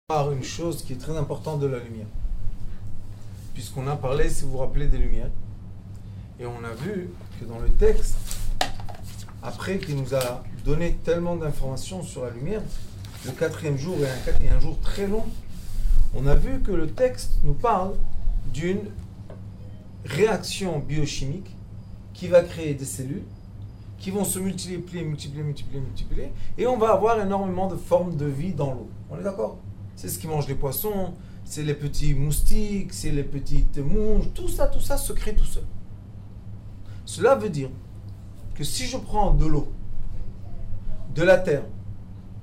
Par une chose qui est très importante de la lumière. Puisqu'on a parlé, si vous vous rappelez, des lumières. Et on a vu que dans le texte, après qu'il nous a donné tellement d'informations sur la lumière, le quatrième jour est un jour très long, on a vu que le texte nous parle d'une réaction biochimique qui va créer des cellules qui vont se multiplier, et on va avoir énormément de formes de vie dans l'eau. On est d'accord ? C'est ce qui mange les poissons, c'est les petits moustiques, c'est les petites mouches, tout ça se crée tout seul. Cela veut dire que si je prends de l'eau, de la terre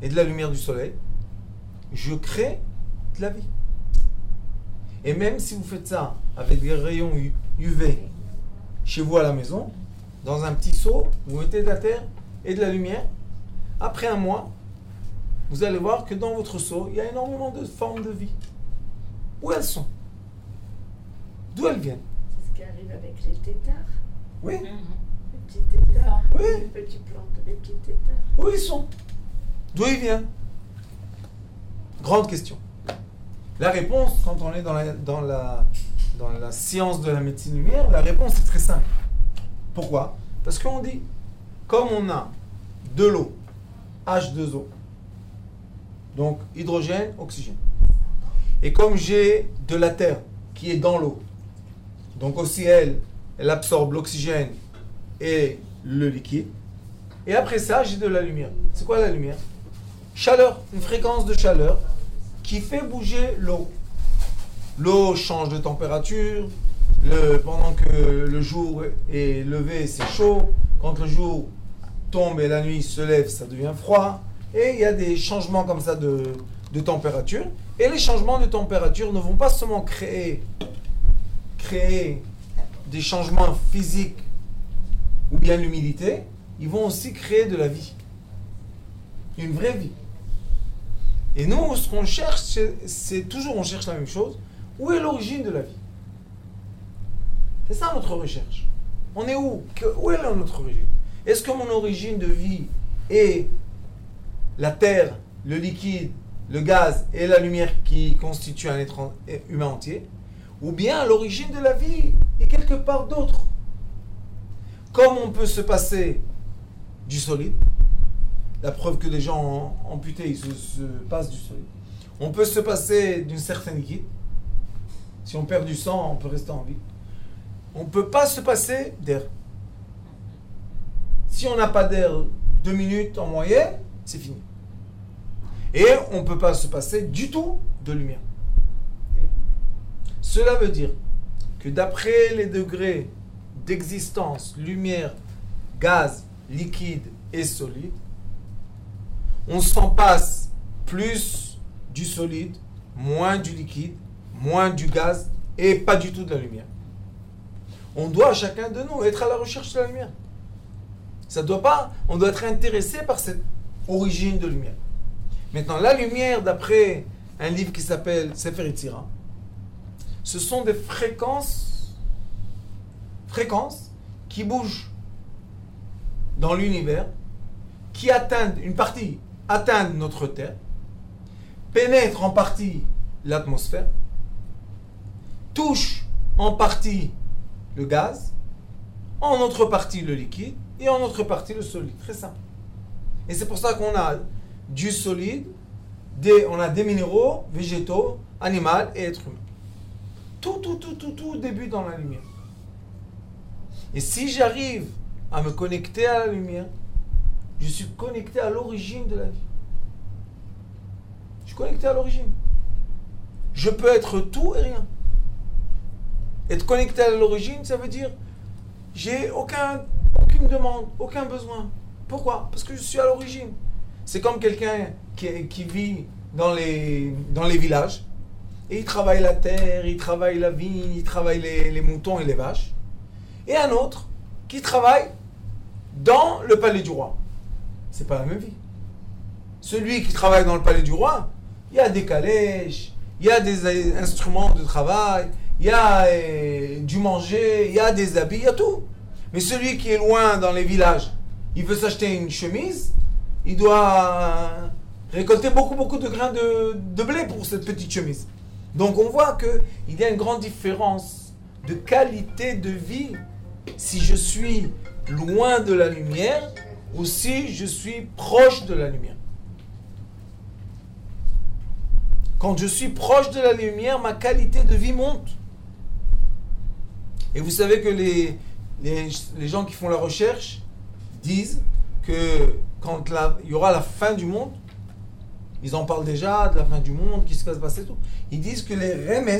et de la lumière du soleil, je crée de la vie. Et même si vous faites ça avec des rayons UV chez vous à la maison, dans un petit seau, vous mettez de la terre et de la lumière, après un mois, vous allez voir que dans votre seau, il y a énormément de formes de vie. Où elles sont? D'où elles viennent? C'est ce qui arrive avec les têtards. Oui. Les petits têtards. Oui. Les petits plantes, les petits têtards. Où ils sont? D'où ils viennent? Grande question. La réponse, quand on est dans la science de la médecine lumière, la réponse est très simple. Pourquoi? Parce qu'on dit, comme on a de l'eau, H2O, donc hydrogène, oxygène, et comme j'ai de la terre qui est dans l'eau, donc aussi elle absorbe l'oxygène et le liquide, et après ça, j'ai de la lumière. C'est quoi la lumière? Chaleur, une fréquence de chaleur qui fait bouger l'eau. L'eau change de température, pendant que le jour est levé, c'est chaud. Quand le jour tombe et la nuit se lève, ça devient froid. Et il y a des changements comme ça de température. Et les changements de température ne vont pas seulement créer des changements physiques ou bien l'humidité, ils vont aussi créer de la vie. Une vraie vie. Et nous, ce qu'on cherche, c'est toujours, on cherche la même chose. Où est l'origine de la vie? C'est ça notre recherche. On est où? Où est notre origine? Est-ce que mon origine de vie est la terre, le liquide, le gaz et la lumière qui constituent un être humain entier? Ou bien l'origine de la vie est quelque part d'autre? Comme on peut se passer du solide, la preuve que les gens amputés ils se passent du solide. On peut se passer d'une certaine liquide. Si on perd du sang, on peut rester en vie. On ne peut pas se passer d'air. Si on n'a pas d'air 2 minutes en moyenne, c'est fini. Et on ne peut pas se passer du tout de lumière. Cela veut dire que d'après les degrés d'existence, lumière, gaz, liquide et solide, on s'en passe plus du solide, moins du liquide, moins du gaz et pas du tout de la lumière. On doit, chacun de nous, être à la recherche de la lumière. On doit être intéressé par cette origine de lumière. Maintenant, la lumière, d'après un livre qui s'appelle Sefer Yetzira, ce sont des fréquences qui bougent dans l'univers, qui atteignent notre Terre, pénètrent en partie l'atmosphère, touchent en partie le gaz, en autre partie le liquide et en autre partie le solide. Très simple. Et c'est pour ça qu'on a du solide, on a des minéraux, végétaux, animaux et êtres humains. Tout débute dans la lumière. Et si j'arrive à me connecter à la lumière, je suis connecté à l'origine de la vie. Je suis connecté à l'origine. Je peux être tout et rien. Être connecté à l'origine, ça veut dire j'ai aucune demande, aucun besoin. Pourquoi? Parce que je suis à l'origine. C'est comme quelqu'un qui vit dans les villages et il travaille la terre, il travaille la vigne, il travaille les moutons et les vaches. Et un autre qui travaille dans le palais du roi. C'est pas la même vie. Celui qui travaille dans le palais du roi, il y a des calèches, il y a des instruments de travail, il y a du manger, il y a des habits, il y a tout. Mais celui qui est loin dans les villages, il veut s'acheter une chemise, il doit récolter beaucoup de grains de blé pour cette petite chemise. Donc on voit qu'il y a une grande différence de qualité de vie si je suis loin de la lumière ou si je suis proche de la lumière. Quand je suis proche de la lumière, ma qualité de vie monte. Et vous savez que les gens qui font la recherche disent que quand il y aura la fin du monde, ils en parlent déjà de la fin du monde, qu'est-ce qui va se passer, tout. Ils disent que les remes,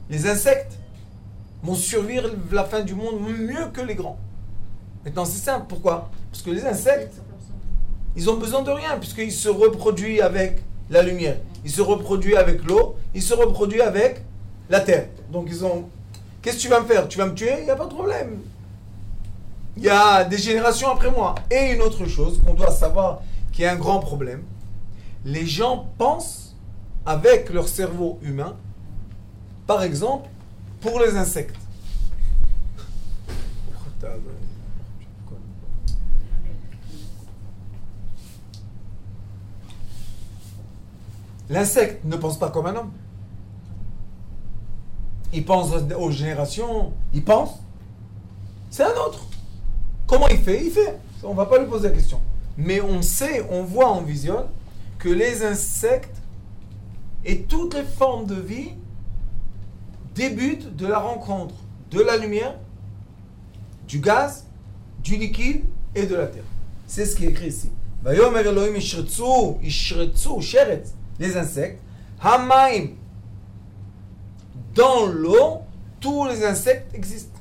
les insectes, vont survivre la fin du monde mieux que les grands. Maintenant, c'est simple. Pourquoi? Parce que les insectes, ils ont besoin de rien, puisqu'ils se reproduisent avec la lumière. Ils se reproduisent avec l'eau. Ils se reproduisent avec la terre. Donc, ils ont... Qu'est-ce que tu vas me faire? Tu vas me tuer? Il n'y a pas de problème. Il y a des générations après moi. Et une autre chose qu'on doit savoir, qui est un grand problème. Les gens pensent avec leur cerveau humain, par exemple, pour les insectes. L'insecte ne pense pas comme un homme. Il pense aux générations, il pense. C'est un autre. Comment il fait? Il fait. On ne va pas lui poser la question. Mais on sait, on voit, on visionne que les insectes et toutes les formes de vie débutent de la rencontre de la lumière, du gaz, du liquide et de la terre. C'est ce qui est écrit ici. Vayomer Elohim ishretzu, sheretz, les insectes, hamaim, dans l'eau, tous les insectes existent.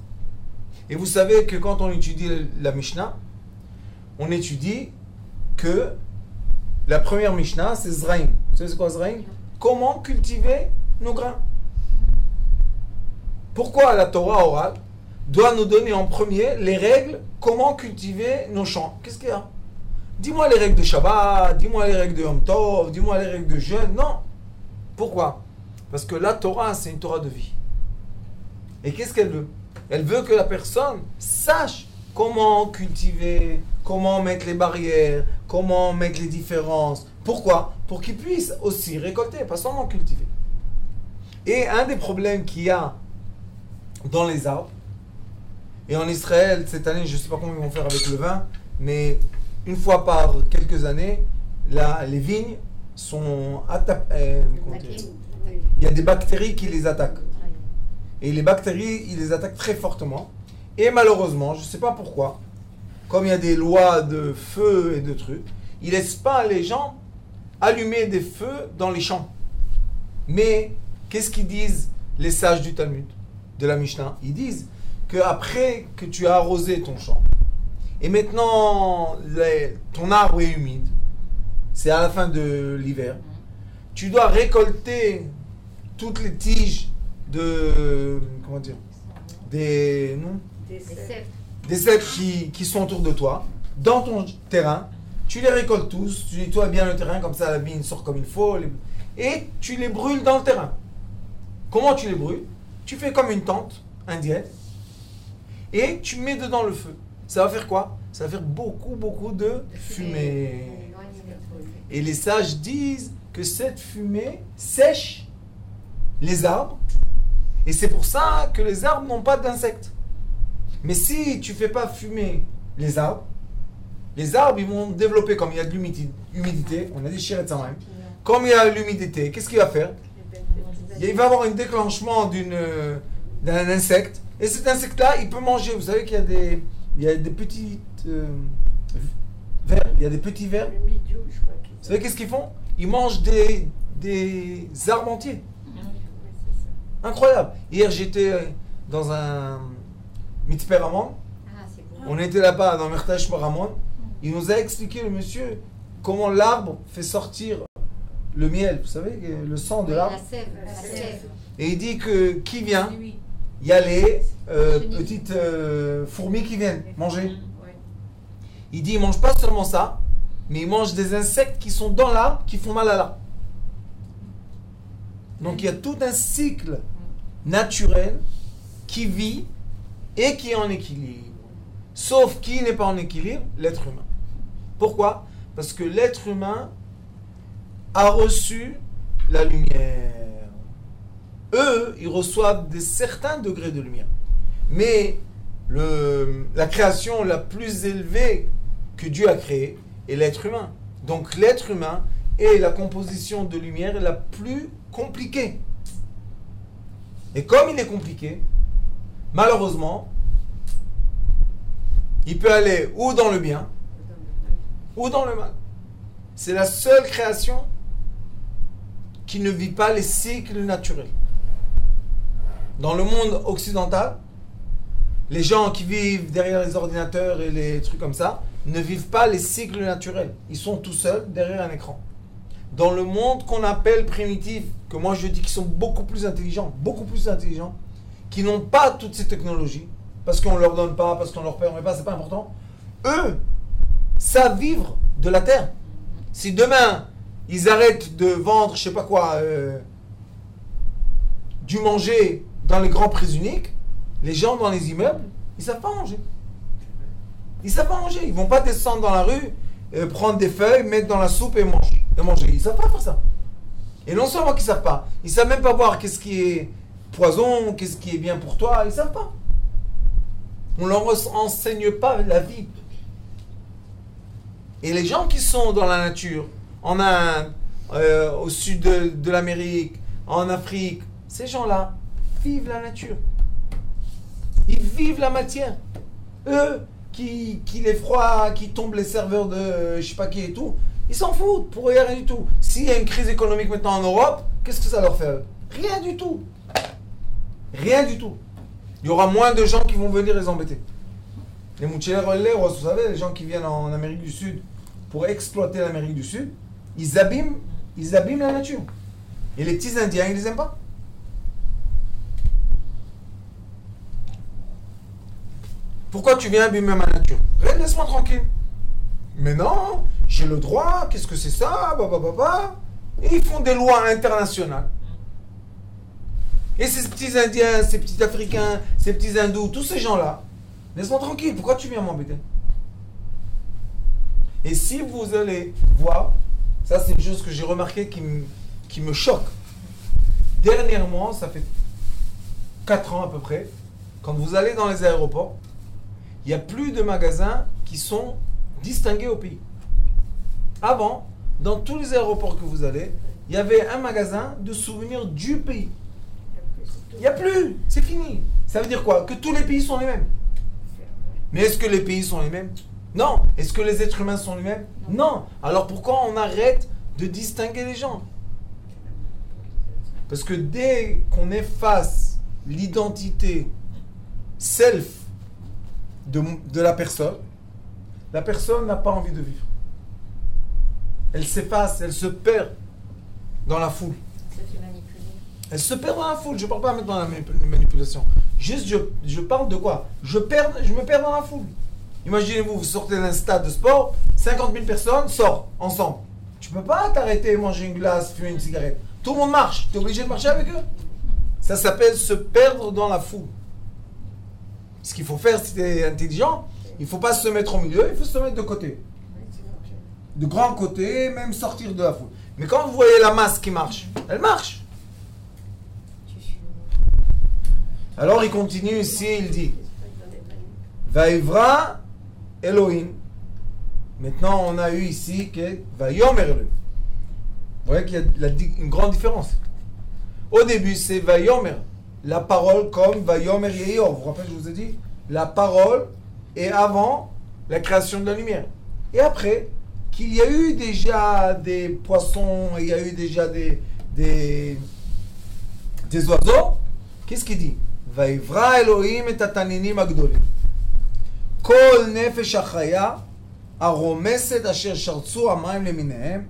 Et vous savez que quand on étudie la Mishnah, on étudie que la première Mishnah, c'est Zraïm. Vous savez c'est quoi Zraïm? Comment cultiver nos grains. Pourquoi la Torah orale doit nous donner en premier les règles comment cultiver nos champs? Qu'est-ce qu'il y a? Dis-moi les règles de Shabbat, dis-moi les règles de Yom Tov, dis-moi les règles de jeûne. Non. Pourquoi? Parce que la Torah, c'est une Torah de vie. Et qu'est-ce qu'elle veut? Elle veut que la personne sache comment cultiver, comment mettre les barrières, comment mettre les différences. Pourquoi? Pour qu'il puisse aussi récolter, pas seulement cultiver. Et un des problèmes qu'il y a dans les arbres, et en Israël, cette année, je ne sais pas comment ils vont faire avec le vin, mais une fois par quelques années, les vignes sont attaquées. Il y a des bactéries qui les attaquent. Et les bactéries, ils les attaquent très fortement. Et malheureusement, je ne sais pas pourquoi, comme il y a des lois de feu et de trucs, ils ne laissent pas les gens allumer des feux dans les champs. Mais qu'est-ce qu'ils disent les sages du Talmud, de la Mishnah? Ils disent qu'après que tu as arrosé ton champ, et maintenant ton arbre est humide, c'est à la fin de l'hiver, tu dois récolter toutes les tiges de... comment dire? Des cèpes qui sont autour de toi, dans ton terrain. Tu les récoltes tous, tu nettoies bien le terrain, comme ça la vigne sort comme il faut, et tu les brûles dans le terrain. Comment tu les brûles? Tu fais comme une tente indienne, et tu mets dedans le feu. Ça va faire quoi? Ça va faire beaucoup de fumée. Et les sages disent que cette fumée sèche les arbres, et c'est pour ça que les arbres n'ont pas d'insectes. Mais si tu ne fais pas fumer les arbres ils vont développer, comme il y a de l'humidité, on a des chirettes en même, comme il y a l'humidité, qu'est-ce qu'il va faire? Il va avoir un déclenchement d'un insecte, et cet insecte-là, il peut manger. Vous savez qu'il y a des petites vers, il y a des petits vers. Vous savez qu'est-ce qu'ils font? Ils mangent des arbres entiers. Incroyable. Hier, j'étais dans un Mitzper Ramon. On était là-bas dans Mertash Paramon. Il nous a expliqué, le monsieur, comment l'arbre fait sortir le miel. Vous savez, le sang de l'arbre. La sève. Et il dit que qui vient? Il y a les petites fourmis qui viennent manger. Il dit, ils ne mangent pas seulement ça, mais ils mangent des insectes qui sont dans l'arbre, qui font mal à l'arbre. Donc il y a tout un cycle naturel qui vit et qui est en équilibre. Sauf qui n'est pas en équilibre? L'être humain. Pourquoi? Parce que l'être humain a reçu la lumière. Eux, ils reçoivent certains degrés de lumière. Mais la création la plus élevée que Dieu a créée est l'être humain. Donc l'être humain est la composition de lumière la plus compliquée. Et comme il est compliqué, malheureusement, il peut aller ou dans le bien, ou dans le mal. C'est la seule création qui ne vit pas les cycles naturels. Dans le monde occidental, les gens qui vivent derrière les ordinateurs et les trucs comme ça ne vivent pas les cycles naturels. Ils sont tout seuls derrière un écran. Dans le monde qu'on appelle primitif, que moi je dis qu'ils sont beaucoup plus intelligents, qui n'ont pas toutes ces technologies, parce qu'on ne leur donne pas, parce qu'on leur permet pas, c'est pas important. Eux savent vivre de la terre. Si demain ils arrêtent de vendre, je sais pas quoi, du manger dans les grands prix uniques, les gens dans les immeubles, ils savent pas manger. Ils savent pas manger. Ils vont pas descendre dans la rue, prendre des feuilles, mettre dans la soupe et manger. Ils savent pas faire ça. Et non seulement qu'ils savent pas, ils savent même pas voir qu'est-ce qui est poison, qu'est-ce qui est bien pour toi. Ils savent pas. On leur enseigne pas la vie. Et les gens qui sont dans la nature, en Inde, au sud de l'Amérique, en Afrique, ces gens-là vivent la nature. Ils vivent la matière. Eux, qui les froid, qui tombent les serveurs de je sais pas qui et tout, ils s'en foutent, pour eux, rien du tout. S'il y a une crise économique maintenant en Europe, qu'est-ce que ça leur fait? Rien du tout. Rien du tout. Il y aura moins de gens qui vont venir les embêter. Les moucheros, vous savez, les gens qui viennent en Amérique du Sud pour exploiter l'Amérique du Sud, ils abîment la nature. Et les petits Indiens, ils les aiment pas. Pourquoi tu viens abîmer ma nature? Laisse-moi tranquille. Mais non, j'ai le droit, qu'est-ce que c'est ça? Et ils font des lois internationales. Et ces petits Indiens, ces petits Africains, ces petits Hindous, tous ces gens-là, laisse-moi tranquille, pourquoi tu viens m'embêter? Et si vous allez voir, ça c'est une chose que j'ai remarqué qui me choque. Dernièrement, ça fait 4 ans à peu près, quand vous allez dans les aéroports, il n'y a plus de magasins qui sont distingués au pays. Avant, dans tous les aéroports que vous allez, il y avait un magasin de souvenirs du pays. Il n'y a plus, c'est fini. Ça veut dire quoi? Que tous les pays sont les mêmes. Mais est-ce que les pays sont les mêmes? Non. Est-ce que les êtres humains sont les mêmes? Non. Alors pourquoi on arrête de distinguer les gens? Parce que dès qu'on efface l'identité self de la personne n'a pas envie de vivre. Elle s'efface, elle se perd dans la foule. Elle se perd dans la foule. Je ne parle pas maintenant de la manipulation. Juste, je parle de quoi? Je me perds dans la foule. Imaginez-vous, vous sortez d'un stade de sport, 50 000 personnes sortent ensemble. Tu ne peux pas t'arrêter, manger une glace, fumer une cigarette. Tout le monde marche. Tu es obligé de marcher avec eux. Ça s'appelle se perdre dans la foule. Ce qu'il faut faire, si tu es intelligent, il ne faut pas se mettre au milieu, il faut se mettre de côté. De grand côté, même sortir de la foule. Mais quand vous voyez la masse qui marche, elle marche. Alors il continue ici, il dit Vaivra Elohim. Maintenant on a eu ici que Vayomer Elohim. Vous voyez qu'il y a une grande différence. Au début c'est Vayomer, la parole comme Vayomer Yehior. Vous vous rappelez, je vous ai dit, la parole est avant la création de la lumière. Et après, qu'il y a eu déjà des poissons, il y a eu déjà des oiseaux, qu'est-ce qu'il dit? Vaivra Elohim et ataninim agdolim. Kol nefesh achaya aromeset asher shartzu hamayim leminehem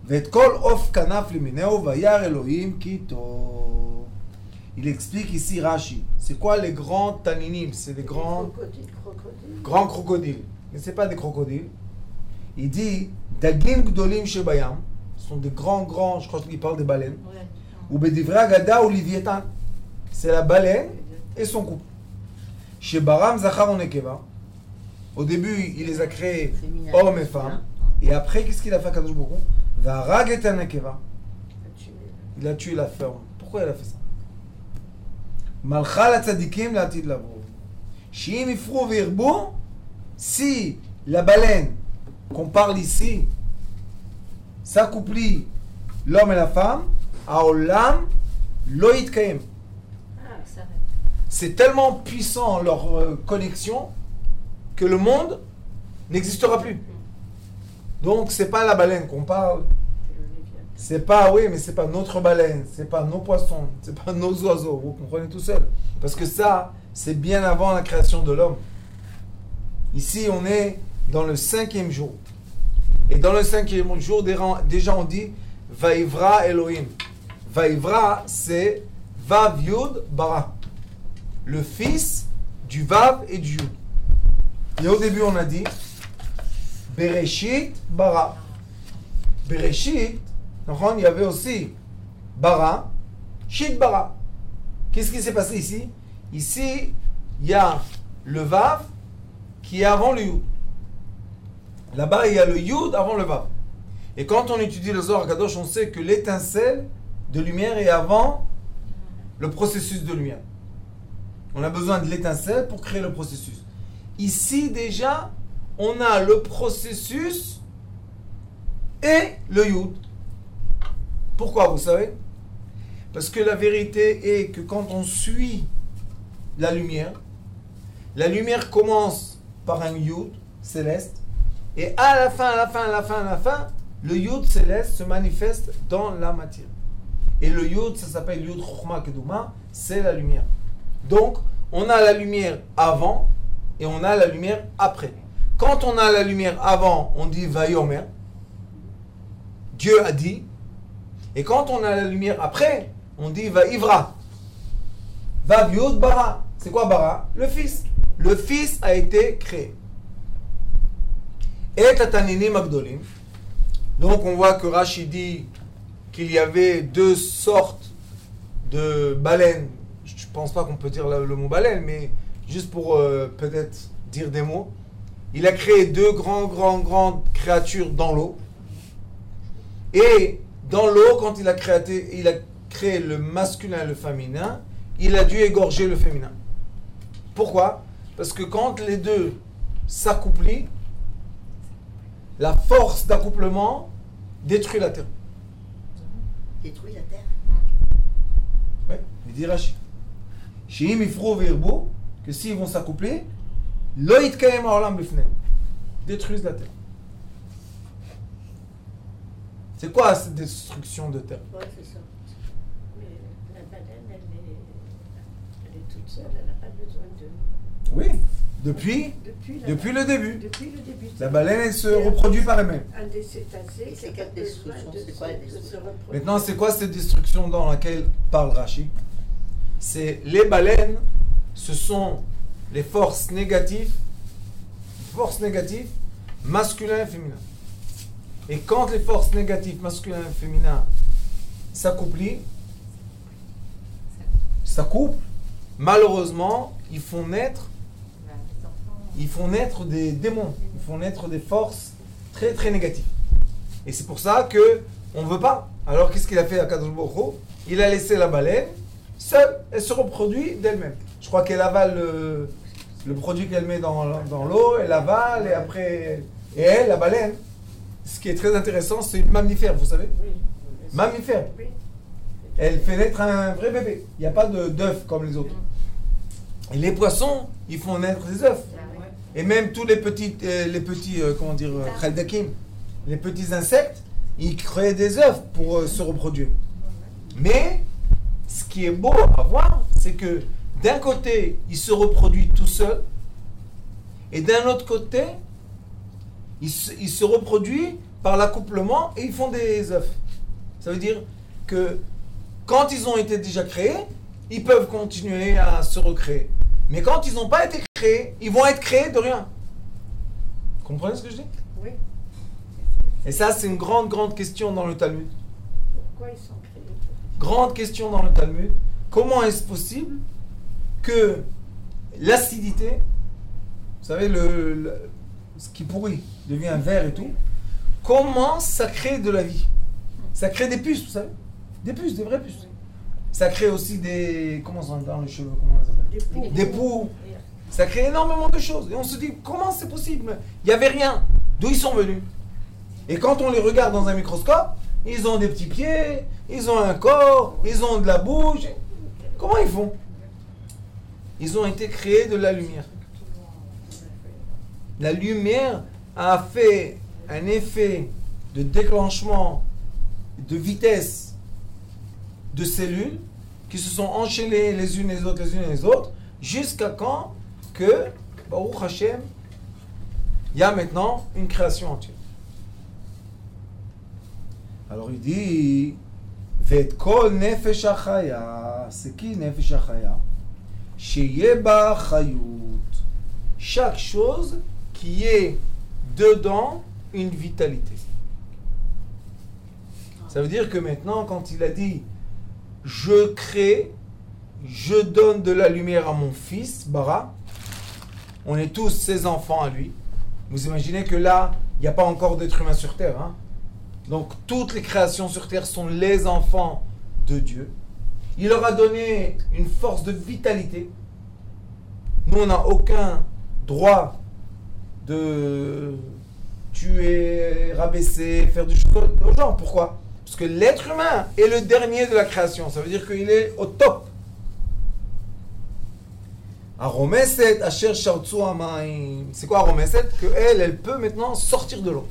ואת כל עוף כנף למיניהו וירא אלוהים כי טוב. Il explique ici Rashi. C'est quoi les grands taninim? C'est les grands crocodiles. Mais ce n'est pas des crocodiles. Il dit Dagim gdolim shebayam. Ce sont des grands, je crois qu'il parle des baleines. Ou bedivre agada ou livietan. C'est la baleine et son couple. Shebaram zachar onekeva. Au début, il les a créés hommes et femmes. Et après, qu'est-ce qu'il a fait à Kadosh Baruch Hu? Varag et Anakeva. Il a tué la femme. Pourquoi il a fait ça? Malcha la tzadikim la tid lavo. Shim ifrou virbo. Si la baleine qu'on parle ici s'accouplit l'homme et la femme, Aolam lo yitkayem. C'est tellement puissant leur connexion que le monde n'existera plus. Donc c'est pas la baleine qu'on parle. C'est pas, oui, mais c'est pas notre baleine, c'est pas nos poissons, c'est pas nos oiseaux. Vous comprenez tout seul. Parce que ça, c'est bien avant la création de l'homme. Ici, on est dans le 5e jour. Et dans le 5e jour, déjà on dit Vaivra Elohim. Vaivra, c'est Vav Yud Bara. Le fils du Vav et du Yud. Et au début, on a dit Bereshit Bara. Bereshit, il y avait aussi Bara, Shit Bara. Qu'est-ce qui s'est passé ici? Ici, il y a le Vav qui est avant le Yud. Là-bas, il y a le Yud avant le Vav. Et quand on étudie le Zohar Kadosh, on sait que l'étincelle de lumière est avant le processus de lumière. On a besoin de l'étincelle pour créer le processus. Ici, déjà, on a le processus et le Yud. Pourquoi, vous savez? Parce que la vérité est que quand on suit la lumière commence par un Yud céleste, et à la fin, le Yud céleste se manifeste dans la matière. Et le Yud, ça s'appelle Yud Chokhmah Keduma, c'est la lumière. Donc, on a la lumière avant et on a la lumière après. Quand on a la lumière avant, on dit Vayomer, Dieu a dit. Et quand on a la lumière après, on dit Vaivra, Vav Yud Bara. C'est quoi Bara? Le Fils. Le Fils a été créé. Et Tataninim Agdolim. Donc on voit que Rashi dit qu'il y avait deux sortes de baleines. Je ne pense pas qu'on peut dire le mot baleine, mais juste pour peut-être dire des mots. Il a créé deux grandes créatures dans l'eau. Et dans l'eau, quand il a créé le masculin et le féminin, il a dû égorger le féminin. Pourquoi? Parce que quand les deux s'accouplent, la force d'accouplement détruit la terre. Détruit la terre. Oui, il dit Rashi. Sheim ifrou virbo, que s'ils vont s'accoupler, lo yitkayem ha'olam bifneim, détruisent la terre. C'est quoi cette destruction de terre? Oui, c'est ça. Mais la baleine, elle est toute seule, elle n'a pas besoin de... Oui, depuis le début. Depuis le début. La baleine, elle se reproduit par elle-même. Un des cétacés. C'est quelle destruction? C'est quoi la destruction? Maintenant, c'est quoi cette destruction dans laquelle parle Rashi? C'est les baleines, ce sont les forces négatives, masculin et féminin. Et quand les forces négatives, masculin et féminin, s'accouplent, malheureusement, ils font naître des démons, ils font naître des forces très très négatives. Et c'est pour ça que on ne veut pas. Alors qu'est-ce qu'il a fait à Kadosh Baruch Hu? Il a laissé la baleine seule, elle se reproduit d'elle-même. Je crois qu'elle avale le produit qu'elle met dans l'eau, elle avale et après... Et elle, la baleine, ce qui est très intéressant, c'est une mammifère, vous savez? Oui. Mammifère. Oui. Elle fait naître un vrai bébé. Il n'y a pas d'œufs comme les autres. Et les poissons, ils font naître des œufs. Et même tous les petits khaldakim, les petits insectes, ils créent des œufs pour se reproduire. Mais, ce qui est beau à voir, c'est que d'un côté, ils se reproduisent tout seuls, et d'un autre côté, ils se reproduisent par l'accouplement et ils font des œufs. Ça veut dire que quand ils ont été déjà créés, ils peuvent continuer à se recréer. Mais quand ils n'ont pas été créés, ils vont être créés de rien. Vous comprenez ce que je dis? Oui. Et ça, c'est une grande question dans le Talmud. Pourquoi ils sont créés? Grande question dans le Talmud. Comment est-ce possible que l'acidité, vous savez, ce qui pourrit devient vert et tout, comment ça crée de la vie? Ça crée des puces, vous savez. Des puces, des vraies puces. Ça crée aussi des... Comment ça dans les cheveux? Comment on les appelle? Des poux. Ça crée énormément de choses. Et on se dit, comment c'est possible? Il n'y avait rien. D'où ils sont venus? Et quand on les regarde dans un microscope, ils ont des petits pieds, ils ont un corps, ils ont de la bouche. Comment ils font? Ils ont été créés de la lumière. La lumière a fait un effet de déclenchement, de vitesse de cellules qui se sont enchaînées les unes les autres, jusqu'à quand que, Baruch Hashem, il y a maintenant une création entière. Alors il dit, Vet kol nefesh achaya, c'est qui nefesh achaya? Sheye ba chayut. Chaque chose qui est dedans une vitalité. Ça veut dire que maintenant, quand il a dit je crée, je donne de la lumière à mon fils, Bara, on est tous ses enfants à lui. Vous imaginez que là, il n'y a pas encore d'être humain sur terre. Hein? Donc toutes les créations sur terre sont les enfants de Dieu. Il leur a donné une force de vitalité. Nous, on n'a aucun droit de tuer, rabaisser, faire du choses aux gens. Pourquoi? Parce que l'être humain est le dernier de la création. Ça veut dire qu'il est au top. Aromeset, Asher Shartsu Amaim. C'est quoi Aromeset? Que elle peut maintenant sortir de l'eau.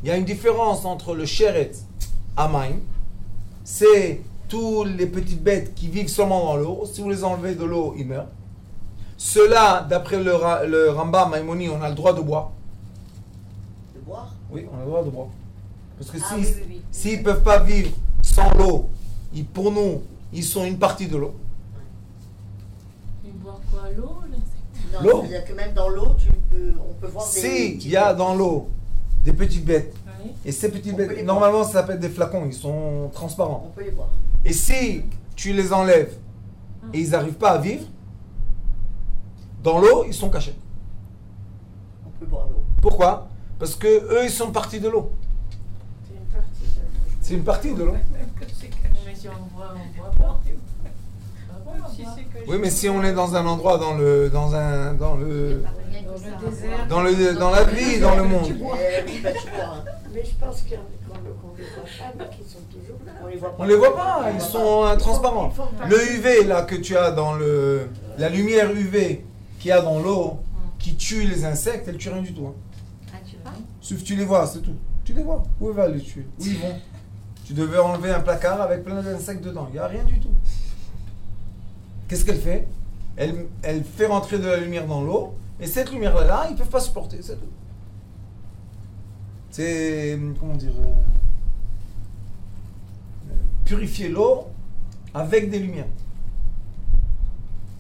Il y a une différence entre le Sheret Amaim. C'est tous les petites bêtes qui vivent seulement dans l'eau. Si vous les enlevez de l'eau, ils meurent. Ceux-là, d'après le Rambam Maïmoni, on a le droit de boire. De boire? Oui, on a le droit de boire. Parce que s'ils ne peuvent pas vivre sans l'eau, pour nous, ils sont une partie de l'eau. Ils boivent quoi? L'eau? Non, L'eau. c'est-à-dire que même dans l'eau, on peut voir des... S'il y a dans l'eau des petites bêtes, Oui. et ces petites bêtes, normalement ça s'appelle des flacons, ils sont transparents. On peut les voir. Et si tu les enlèves et ils n'arrivent pas à vivre, dans l'eau, ils sont cachés. On peut boire l'eau. Pourquoi? Parce que eux, ils sont partie de l'eau. C'est une partie de l'eau. C'est une partie de l'eau. Mais si on boit pas. Si c'est que Oui, mais si on est dans un endroit, dans la vie, dans le monde. Oui, bah, tu bois. Hein. Mais je pense qu'on ne les voit pas, mais qu'ils sont toujours là. On les voit pas. On les voit pas, ils sont transparents. Le UV là que tu as dans la lumière UV qu'il y a dans l'eau, qui tue les insectes, elle tue rien du tout. Hein. Ah, tu vois? Sauf que tu les vois, c'est tout. Tu les vois. Où va les tuer? Où ils vont? Tu devais enlever un placard avec plein d'insectes dedans. Il n'y a rien du tout. Qu'est-ce qu'elle fait? Elle fait rentrer de la lumière dans l'eau, et cette lumière-là, ils ne peuvent pas supporter, c'est tout. C'est, comment dire, purifier l'eau avec des lumières.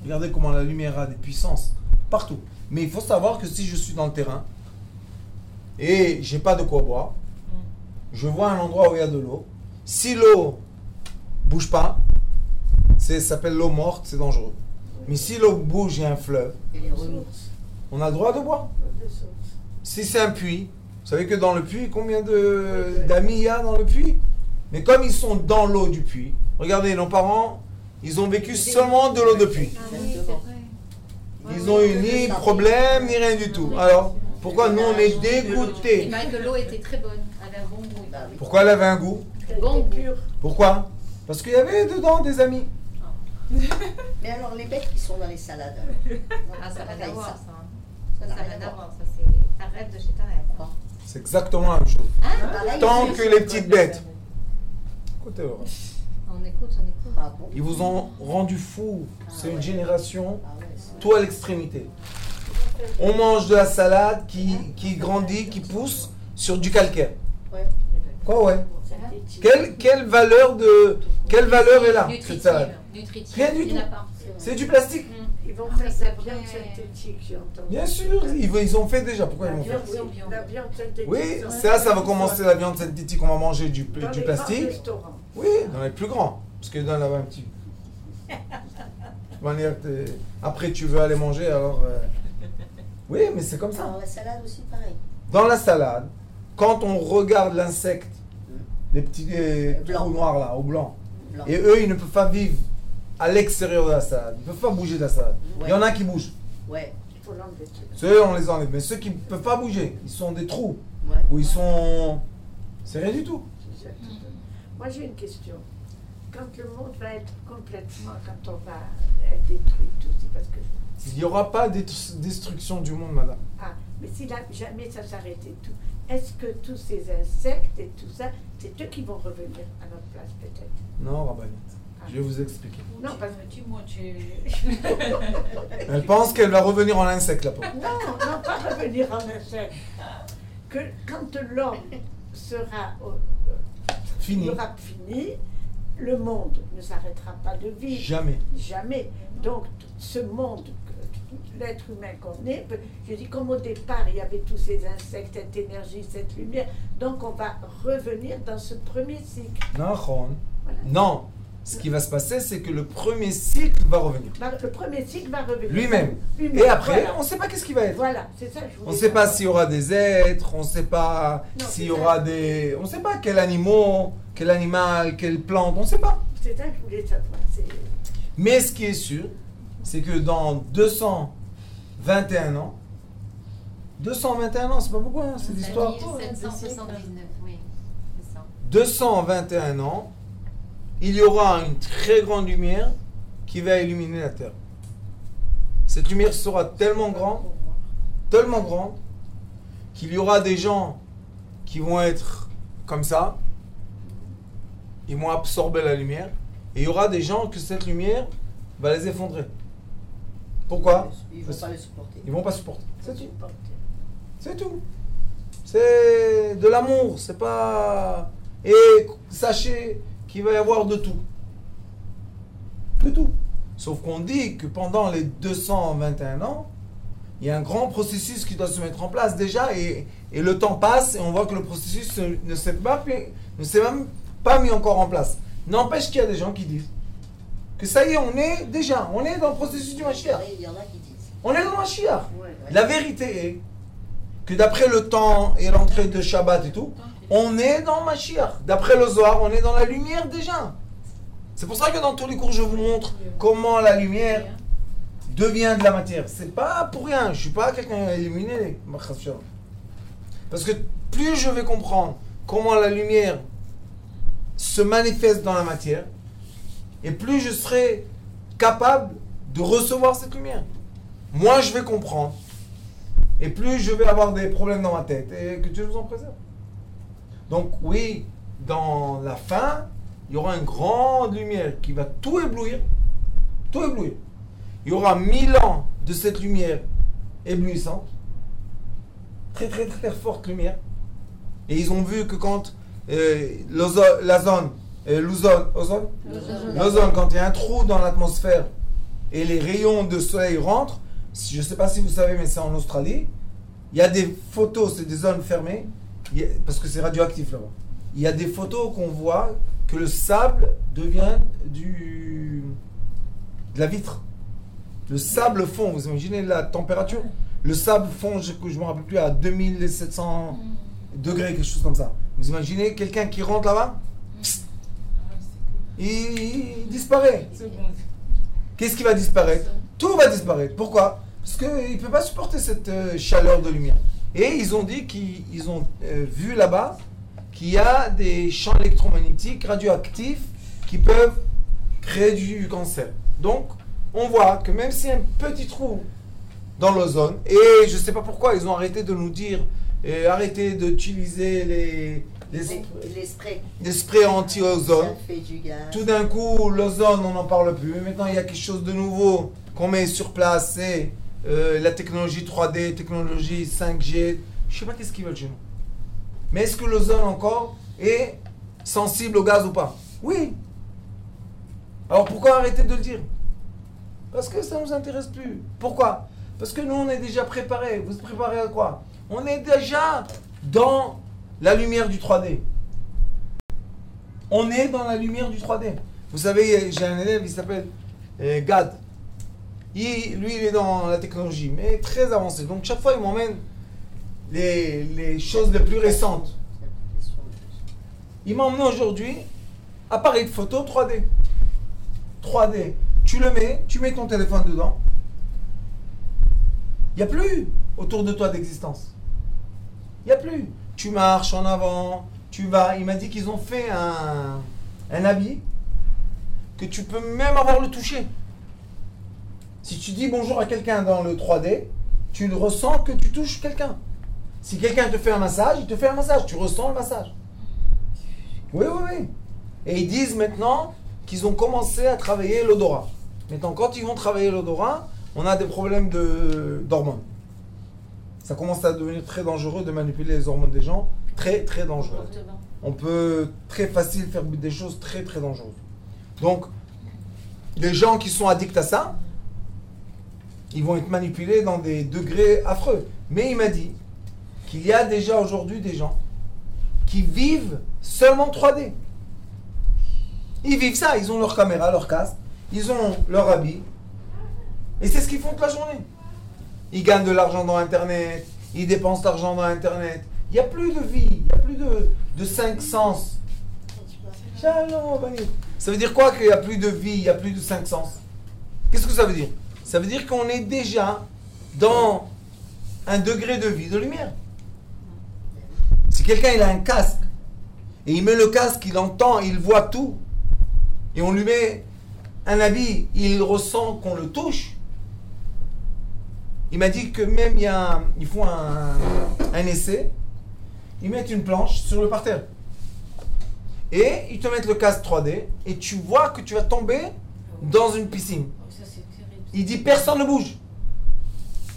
Regardez comment la lumière a des puissances partout. Mais il faut savoir que si je suis dans le terrain, et j'ai pas de quoi boire, je vois un endroit où il y a de l'eau. Si l'eau bouge pas, ça s'appelle l'eau morte, c'est dangereux. Mais si l'eau bouge, il y a un fleuve, Et les remontes. on a le droit de boire. De source. Si c'est un puits, vous savez que dans le puits, combien d'amis il y a dans le puits? Mais comme ils sont dans l'eau du puits, regardez, nos parents, ils ont vécu seulement de l'eau de puits. Ah oui, c'est vrai. Ils ont eu ni problème, ni rien du tout. Alors, pourquoi nous, on est Il dégoûtés? paraît que l'eau était très bonne, avait un bon goût. Bah oui. Pourquoi elle avait un goût? Bon C'était pur. Pourquoi? Parce qu'il y avait dedans des amis. Mais alors, les bêtes qui sont dans les salades. Ah, ça n'a rien à voir, ça. Ça Ça n'a n'a rien rien à à voir. voir, ça c'est ta rêve de chez ta rêve. Quoi? C'est exactement la même chose. Pareil, Tant c'est- que les petites bêtes. Écoutez, On écoute, on écoute. Ah bon? ils vous ont rendu fou. C'est une génération, Ah ouais, c'est- tout à l'extrémité. On mange de la salade qui grandit, qui pousse sur du calcaire. Ouais. Quoi, ouais? Synthétique. Quelle valeur est là, cette salade? Nutritive. Rien du Il n'y en a tout. pas. C'est du plastique. Ils vont Ah, faire mais de c'est la viande vrai. synthétique, j'ai entendu. Bien sûr, ils ont fait déjà. Pourquoi ils vont faire? La viande synthétique. Oui, ça va commencer la viande synthétique. On va manger du Dans les grands plastique. restaurants. Oui, dans les plus grands. Parce que dans là-bas un petit. De toute manière, après tu veux aller manger, alors. Oui, mais c'est comme ça. Alors, la salade aussi, pareil. Dans la salade, quand on regarde l'insecte les petits Blanc. trous noirs là, au blanc. Blanc. Et eux, ils ne peuvent pas vivre à l'extérieur de la salade. Ils ne peuvent pas bouger de la salade. Ouais. Il y en a qui bougent. Ouais. Il faut l'enlever. Ceux, on les enlève. Mais ceux qui ne peuvent pas bouger, ils sont des trous. Ouais. Où ils sont... C'est rien du tout. C'est ça. Moi, j'ai une question. Quand le monde va être complètement, quand on va être détruit, tout, c'est parce que... Il n'y aura pas de destruction du monde, madame. Ah, mais si là, jamais ça s'arrêtait tout, est-ce que tous ces insectes et tout ça, c'est eux qui vont revenir à notre place, peut-être? Non, Rabbanit. Ah. Je vais vous expliquer. Non, parce que... Elle pense qu'elle va revenir en insecte, la pauvre. Non, non, pas revenir en insecte. Que quand l'homme sera Fini. aura fini, le monde ne s'arrêtera pas de vivre. Jamais. Jamais. Donc, ce monde, l'être humain qu'on est, je dis comme au départ, il y avait tous ces insectes, cette énergie, cette lumière, donc on va revenir dans ce premier cycle. Non, Ron. Voilà. Non. Ce qui va se passer, c'est que le premier cycle va revenir. Le premier cycle va revenir. Lui-même. Lui-même. Et après, Voilà. on ne sait pas qu'est-ce qui va être. Voilà, c'est ça que je voulais On ne sait pas savoir. s'il y aura des êtres, on ne sait pas Non, s'il y c'est aura ça. des... On ne sait pas quel animal, quelle plante, on ne sait pas. C'est ça que je voulais savoir. Mais ce qui est sûr, c'est que dans 221 ans, 221 ans, c'est pas beaucoup, hein, c'est l'histoire. 779, oui. C'est ça. 221 ans, il y aura une très grande lumière qui va illuminer la terre. Cette lumière sera tellement grande, qu'il y aura des gens qui vont être comme ça, ils vont absorber la lumière, et il y aura des gens que cette lumière va les effondrer. Pourquoi? Ils vont pas le supporter. Ils vont pas supporter. C'est tout. Supporter. C'est tout. C'est de l'amour, c'est pas... Et sachez qu'il va y avoir de tout. De tout. Sauf qu'on dit que pendant les 221 ans, il y a un grand processus qui doit se mettre en place déjà, et le temps passe, et on voit que le processus ne s'est même pas mis encore en place. N'empêche qu'il y a des gens qui disent que ça y est, on est dans le processus du Mashiach. Il y en a qui disent. On est dans le Mashiach. Ouais, ouais. La vérité est que d'après le temps et l'entrée de Shabbat et tout, on est dans Mashiach. D'après le Zohar, on est dans la lumière déjà. C'est pour ça que dans tous les cours, je vous montre comment la lumière devient de la matière. C'est pas pour rien. Je ne suis pas quelqu'un illuminé. Parce que plus je vais comprendre comment la lumière se manifeste dans la matière, et plus je serai capable de recevoir cette lumière. Moi, je vais comprendre. Et plus je vais avoir des problèmes dans ma tête. Et que Dieu nous en préserve. Donc oui, dans la fin, il y aura une grande lumière qui va tout éblouir. Tout éblouir. Il y aura 1000 ans de cette lumière éblouissante. Très très très forte lumière. Et ils ont vu que quand l'ozone, quand il y a un trou dans l'atmosphère et les rayons de soleil rentrent, je ne sais pas si vous savez, mais c'est en Australie, il y a des photos, c'est des zones fermées, parce que c'est radioactif là-bas. Il y a des photos qu'on voit que le sable devient de la vitre. Le sable fond, vous imaginez la température? Le sable fond, je ne me rappelle plus, à 2700 degrés, quelque chose comme ça. Vous imaginez quelqu'un qui rentre là-bas? Il disparaît. Qu'est-ce qui va disparaître? Tout va disparaître. Pourquoi? Parce qu'il ne peut pas supporter cette chaleur de lumière. Et ils ont dit qu'ils ont vu là-bas qu'il y a des champs électromagnétiques radioactifs qui peuvent créer du cancer. Donc, on voit que même s'il y a un petit trou dans l'ozone, et je ne sais pas pourquoi ils ont arrêté de nous dire, arrêtez d'utiliser Les sprays. les sprays anti-ozone. Ça fait du gaz. Tout d'un coup, l'ozone, on n'en parle plus. Maintenant, il y a quelque chose de nouveau qu'on met sur place, c'est la technologie 3D, technologie 5G. Je ne sais pas qu'est-ce qu'ils veulent chez nous. Mais est-ce que l'ozone encore est sensible au gaz ou pas? Oui. Alors pourquoi arrêter de le dire? Parce que ça ne nous intéresse plus. Pourquoi? Parce que nous, on est déjà préparés. Vous êtes préparés à quoi? On est déjà dans la lumière du 3D. On est dans la lumière du 3D. Vous savez, j'ai un élève, il s'appelle Gad. Lui, il est dans la technologie, mais très avancé. Donc, chaque fois, il m'emmène les choses les plus récentes. Il m'a emmené aujourd'hui, appareil de photo 3D. 3D. Tu le mets, tu mets ton téléphone dedans. Il n'y a plus autour de toi d'existence. Il n'y a plus. Tu marches en avant, tu vas. Il m'a dit qu'ils ont fait un habit que tu peux même avoir le toucher. Si tu dis bonjour à quelqu'un dans le 3D, tu le ressens que tu touches quelqu'un. Si quelqu'un te fait un massage, il te fait un massage. Tu ressens le massage. Oui, oui, oui. Et ils disent maintenant qu'ils ont commencé à travailler l'odorat. Maintenant, quand ils vont travailler l'odorat, on a des problèmes d'hormones. Ça commence à devenir très dangereux de manipuler les hormones des gens. Très, très dangereux. On peut très facile faire des choses très, très dangereuses. Donc, les gens qui sont addicts à ça, ils vont être manipulés dans des degrés affreux. Mais il m'a dit qu'il y a déjà aujourd'hui des gens qui vivent seulement 3D. Ils vivent ça, ils ont leur caméra, leur casque, ils ont leur habit. Et c'est ce qu'ils font toute la journée. Ils gagnent de l'argent dans Internet, ils dépensent de l'argent dans Internet. Il n'y a plus de vie, il n'y a plus de 5 sens. Shalom, Bani. Ça veut dire quoi qu'il n'y a plus de vie, il n'y a plus de 5 sens? Qu'est-ce que ça veut dire? Ça veut dire qu'on est déjà dans un degré de vie, de lumière. Si quelqu'un il a un casque, et il met le casque, il entend, il voit tout, et on lui met un habit, il ressent qu'on le touche. Il m'a dit que même ils font un essai, ils mettent une planche sur le parterre. Et ils te mettent le casque 3D, et tu vois que tu vas tomber dans une piscine. Ça, c'est terrible. Il dit personne ne bouge.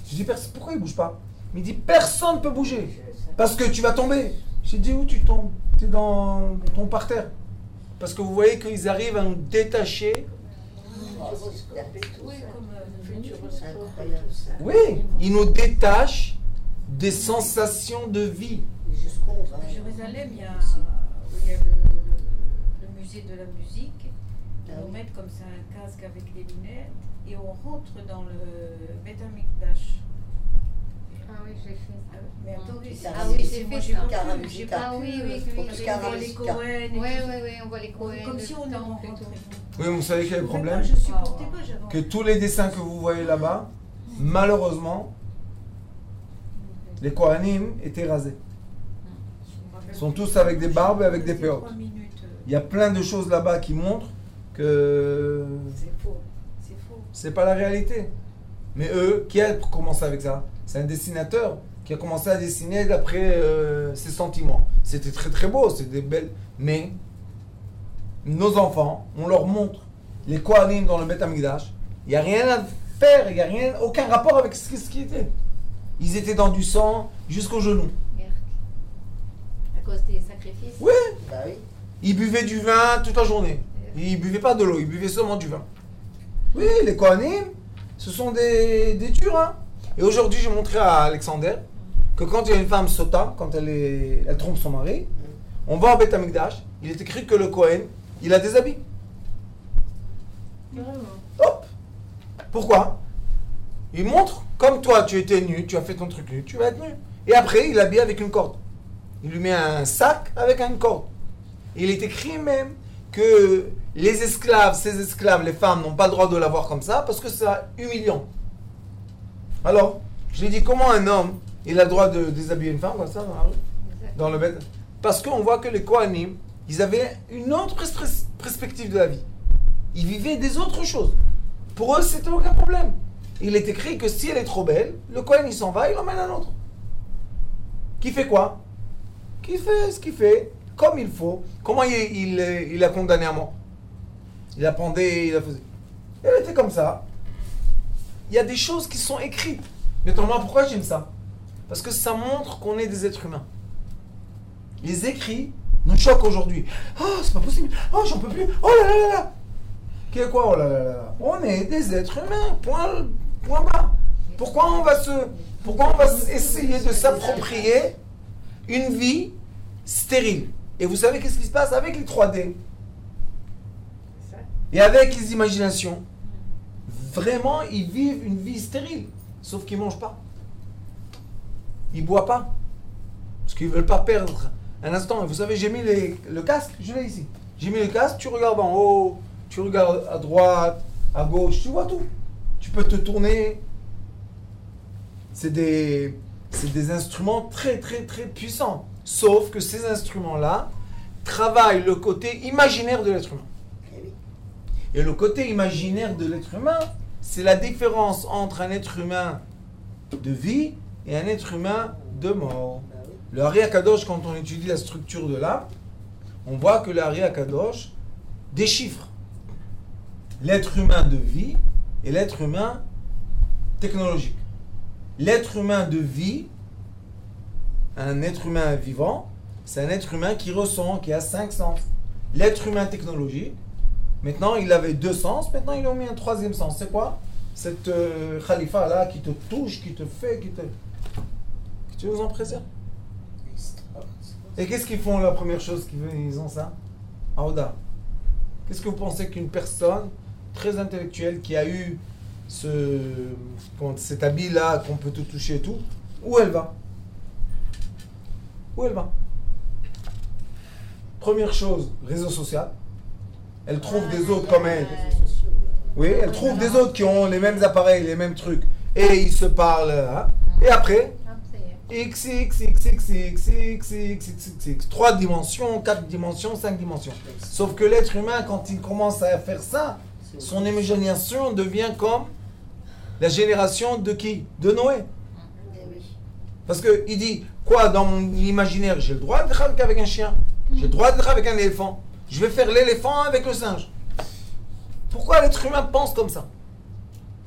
Je dis pourquoi il ne bouge pas? Il dit personne ne peut bouger. Parce que tu vas tomber. J'ai dit où tu tombes? Tu es dans ton parterre. Parce que vous voyez qu'ils arrivent à nous détacher. Oui, ils nous détachent des sensations de vie. À Jérusalem, il y a le musée de la musique. Ils nous mettent comme ça un casque avec les lunettes et on rentre dans le Beth Amikdash. Ah oui, j'ai fait ça. Mais attendez, Ah oui, j'ai moi fait j'ai ça. pas pu, j'ai Ah pas pu. oui, oui, On oui. voit les Cohen et Oui, tout. oui, oui, on voit les Cohen. Comme si on est rentré. Oui, vous savez quel est le problème? Je supportais pas, j'avais Que tous les dessins que vous voyez là-bas, malheureusement, les Kohanim étaient rasés. Ils sont tous avec des barbes et avec des péotes. Il y a plein de choses là-bas qui montrent que C'est faux. C'est faux. c'est pas la réalité. Mais eux, qui a commencé avec ça? C'est un dessinateur qui a commencé à dessiner d'après ses sentiments. C'était très très beau, c'était des belles. Mais nos enfants, on leur montre les Kohanim dans le Beth Amikdash. Il n'y a rien à faire, il n'y a rien, aucun rapport avec ce qui était. Ils étaient dans du sang jusqu'aux genoux. À cause des sacrifices. Oui, Bah oui. ils buvaient du vin toute la journée. Ils buvaient pas de l'eau, ils buvaient seulement du vin. Oui, les Kohanim, ce sont des durs. Hein. Et aujourd'hui, j'ai montré à Alexander que quand il y a une femme sota, quand elle trompe son mari, on va au Beth Amikdash, il est écrit que le Kohen, il a des habits. Hop. Pourquoi? Il montre, comme toi, tu étais nu, tu as fait ton truc nu, tu vas être nu. Et après, il l'habille avec une corde. Il lui met un sac avec une corde. Et il est écrit même que les esclaves, ces esclaves, les femmes n'ont pas le droit de l'avoir comme ça parce que c'est humiliant. Alors, je lui ai dit, comment un homme, il a le droit de déshabiller une femme comme ça dans la rue, dans le bed? Parce qu'on voit que les Kohanim, ils avaient une autre perspective de la vie. Ils vivaient des autres choses. Pour eux, c'était aucun problème. Il est écrit que si elle est trop belle, le Kohen, il s'en va, il emmène un autre. Qui fait quoi? Qui fait ce qu'il fait, comme il faut. Comment il a condamné à mort? Il a pendé, il a fait... Elle était comme ça. Il y a des choses qui sont écrites. Mais moi, pourquoi j'aime ça? Parce que ça montre qu'on est des êtres humains. Les écrits nous choquent aujourd'hui. Oh, c'est pas possible. Oh, j'en peux plus. Oh là là là là. Qu'est-ce quoi? Oh là là là. On est des êtres humains. Point bas. Pourquoi on va essayer de s'approprier une vie stérile? Et vous savez qu'est-ce qui se passe avec les 3D et avec les imaginations? Vraiment, ils vivent une vie stérile. Sauf qu'ils ne mangent pas. Ils ne boivent pas. Parce qu'ils ne veulent pas perdre Un instant, vous savez, j'ai mis le casque, je l'ai ici. J'ai mis le casque, tu regardes en haut, tu regardes à droite, à gauche, tu vois tout. Tu peux te tourner. C'est des instruments très très très puissants. Sauf que ces instruments-là travaillent le côté imaginaire de l'être humain. Eh oui. Et le côté imaginaire de l'être humain, c'est la différence entre un être humain de vie et un être humain de mort. Bah oui. Le Hari Akadosh, quand on étudie la structure de l'âme, on voit que le Hari Akadosh déchiffre l'être humain de vie et l'être humain technologique. L'être humain de vie, un être humain vivant, c'est un être humain qui ressent, qui a 5 sens. L'être humain technologique, maintenant il avait 2 sens, maintenant ils ont mis un 3e sens. C'est quoi? Cette khalifa là qui te touche, qui te fait, qui te... Que tu nous en préserves. Et qu'est-ce qu'ils font la première chose qu'ils ont ça? Aouda. Qu'est-ce que vous pensez qu'une personne très intellectuelle qui a eu cet habit là qu'on peut te toucher et tout, où elle va? Où elle va? Première chose, réseau social. Elle trouve des autres comme elle. Oui, elle trouve des autres qui ont les mêmes appareils, les mêmes trucs. Et ils se parlent. Hein? Et après, X, 3 dimensions, 4 dimensions, 5 dimensions. Sauf que l'être humain, quand il commence à faire ça, son imagination devient comme la génération de qui? De Noé. Parce qu'il dit, quoi, dans mon imaginaire, j'ai le droit d'être avec un chien, j'ai le droit d'être avec un éléphant, je vais faire l'éléphant avec le singe. Pourquoi l'être humain pense comme ça?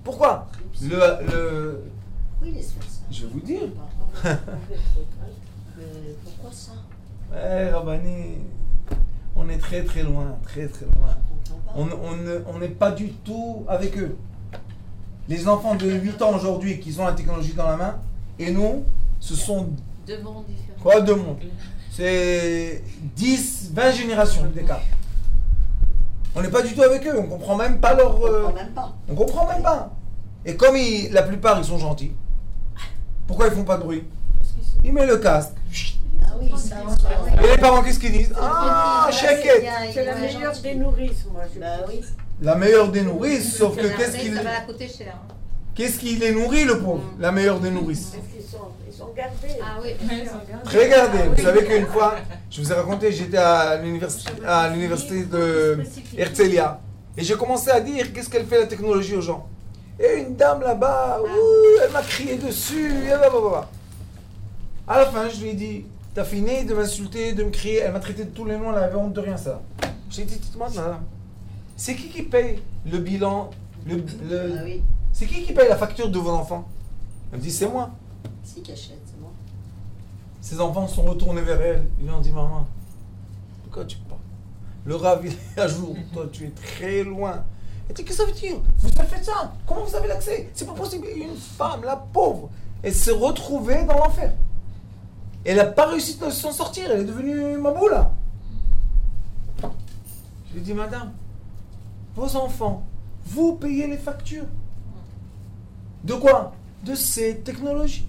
Pourquoi? Pourquoi il laisse faire ça? Je vais vous dire. Pourquoi ça? Ouais, Rabbani, on est très très loin, très très loin. On n'est pas du tout avec eux. Les enfants de 8 ans aujourd'hui qui ont la technologie dans la main, et nous, ce sont... 2 mondes différents. Quoi, 2 mondes? C'est 10, 20 générations d'écart. On n'est pas du tout avec eux, on comprend même pas leur... On comprend même pas. Et comme la plupart, ils sont gentils, pourquoi ils font pas de bruit? Ils mettent le casque. Ah oui, ça. Et les parents, qu'est-ce qu'ils disent? Ah, chaquette! C'est la meilleure des nourrices, moi. Bah oui. La meilleure des nourrices, sauf que Mais qu'est-ce après, qu'il... ça va la coûter cher. Hein. Qu'est-ce qui les nourrit, le pauvre? La meilleure des nourrices. Parce qu'ils sont gardés. Ah oui, Très gardé. Vous savez qu'une fois, je vous ai raconté, j'étais à l'université de Herzliya. Et j'ai commencé à dire qu'est-ce qu'elle fait la technologie aux gens. Et une dame là-bas, elle m'a crié dessus. À la fin, je lui ai dit, t'as fini de m'insulter, de me crier. Elle m'a traité de tous les noms, elle avait honte de rien, ça. J'ai dit, dites-moi, madame, c'est qui paye le bilan, Ah oui. c'est qui paye la facture de vos enfants? Elle me dit, c'est moi. Si, Cachette, c'est moi. Ses enfants sont retournés vers elle. Ils lui ont dit, maman, de quoi tu parles? Le Rav, il est à jour. Toi, tu es très loin. Elle dit, qu'est-ce que ça veut dire? Vous avez fait ça? Comment vous avez l'accès? C'est pas possible. Une femme, la pauvre, elle s'est retrouvée dans l'enfer. Elle n'a pas réussi de s'en sortir. Elle est devenue maboula. Je lui ai dit, madame, vos enfants, vous payez les factures. De quoi? De ces technologies.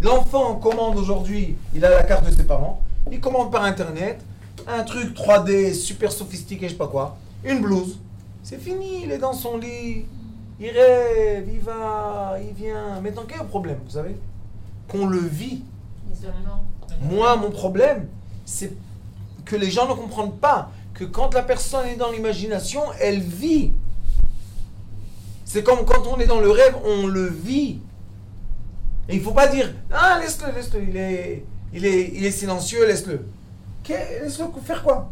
L'enfant commande aujourd'hui, il a la carte de ses parents, il commande par internet, un truc 3D super sophistiqué, je sais pas quoi, une blouse, c'est fini, il est dans son lit, il rêve, il va, il vient. Maintenant, quel est le problème, vous savez? Qu'on le vit. isolement. Moi, mon problème, c'est que les gens ne comprennent pas que quand la personne est dans l'imagination, elle vit. C'est comme quand on est dans le rêve, on le vit. Et il ne faut pas dire, ah, laisse-le, il est silencieux, laisse-le. Laisse-le faire quoi?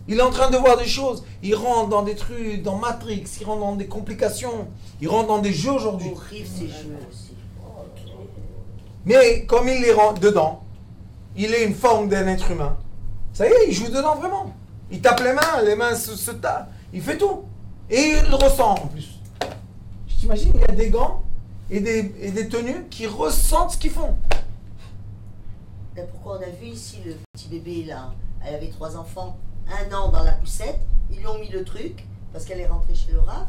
Il est en train de voir des choses. Il rentre dans des trucs, dans Matrix, il rentre dans des complications, il rentre dans des jeux aujourd'hui. Horrible ces jeux aussi. Mais comme il est dedans, il est une forme d'un être humain. Ça y est, il joue dedans vraiment. Il tape les mains se tapent, il fait tout. Et il le ressent en plus. Je t'imagine, il y a des gants et des tenues qui ressentent ce qu'ils font. Et pourquoi on a vu ici le petit bébé là, elle avait 3 enfants, 1 an dans la poussette, ils lui ont mis le truc, parce qu'elle est rentrée chez le Rav.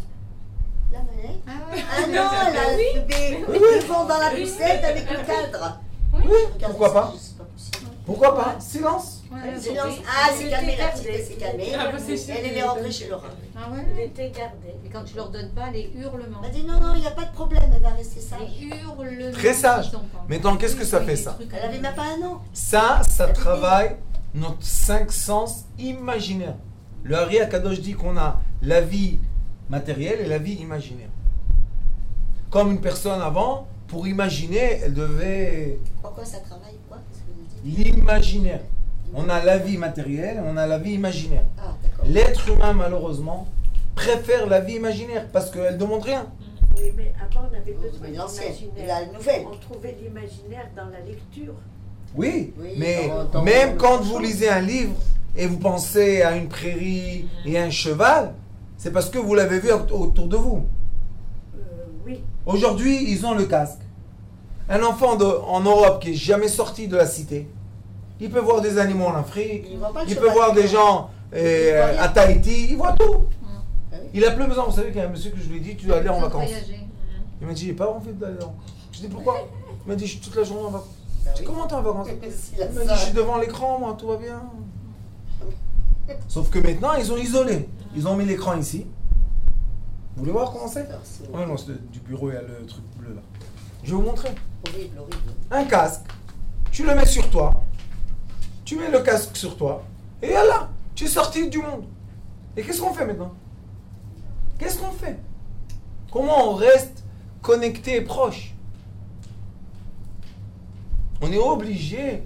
La manette. Ah ouais. Ah non, elle a le bébé devant dans la poussette avec le cadre. Oui, Regardez pourquoi ça, pas? c'est pas possible. Pourquoi pas? Silence. Ouais, Silence. ok. Ah, c'est calmé, la petite, elle s'est calmée. Ah, bah, c'est Elle est rentrée chez Laura. Ah Elle ouais. était gardée. Et quand tu leur donnes pas les hurlements. Elle m'a dit non, non, il n'y a pas de problème, elle va rester sage. Les hurlements. Très sage. qu'ils ont pas. Maintenant, qu'est-ce que ça Oui, fait des ça? trucs Elle avait même pas un an. Ça travaille notre 5 sens imaginaires. Le Hari Akadosh dit qu'on a la vie matérielle et la vie imaginaire. Comme une personne avant, pour imaginer, elle devait Pourquoi ça travaille? Quoi? Qu'est-ce que vous dites? l'imaginaire. On a la vie matérielle, on a la vie imaginaire. Ah, d'accord. L'être humain, malheureusement, préfère la vie imaginaire parce qu'elle ne demande rien. Oui, mais avant, on avait besoin Mais l'ancienne, d'imaginaire. la nouvelle. On trouvait l'imaginaire dans la lecture. Oui, Oui, mais dans même le quand champ. vous lisez un livre et vous pensez à une prairie et un cheval, c'est parce que vous l'avez vu autour de vous. Oui. Aujourd'hui, ils ont le casque. Un enfant en Europe qui n'est jamais sorti de la cité, il peut voir des animaux en Afrique, Il voit pas le il peut cheval. voir des gens Il voit rien. à Tahiti, il voit tout. Ah oui. Il a plus besoin, vous savez qu'il y a un monsieur que je lui ai dit, tu dois aller en Besoin de vacances. voyager. Il m'a dit, j'ai pas envie d'aller en vacances. Je dis, pourquoi? Il m'a dit, je suis toute la journée en vacances. Bah Je dis, oui. comment t'es en vacances? S'il a Il m'a dit, ça. je suis devant l'écran, moi, tout va bien. Sauf que maintenant, ils ont isolé. Ils ont mis l'écran ici. Vous voulez voir comment c'est? Alors, c'est Ouais, non, c'est du bureau, il y a le truc bleu là. Je vais vous montrer. horrible, horrible. Un casque, tu le mets sur toi, tu mets le casque sur toi, et là, tu es sorti du monde. Et qu'est-ce qu'on fait maintenant? Qu'est-ce qu'on fait? Comment on reste connecté et proche? On est obligé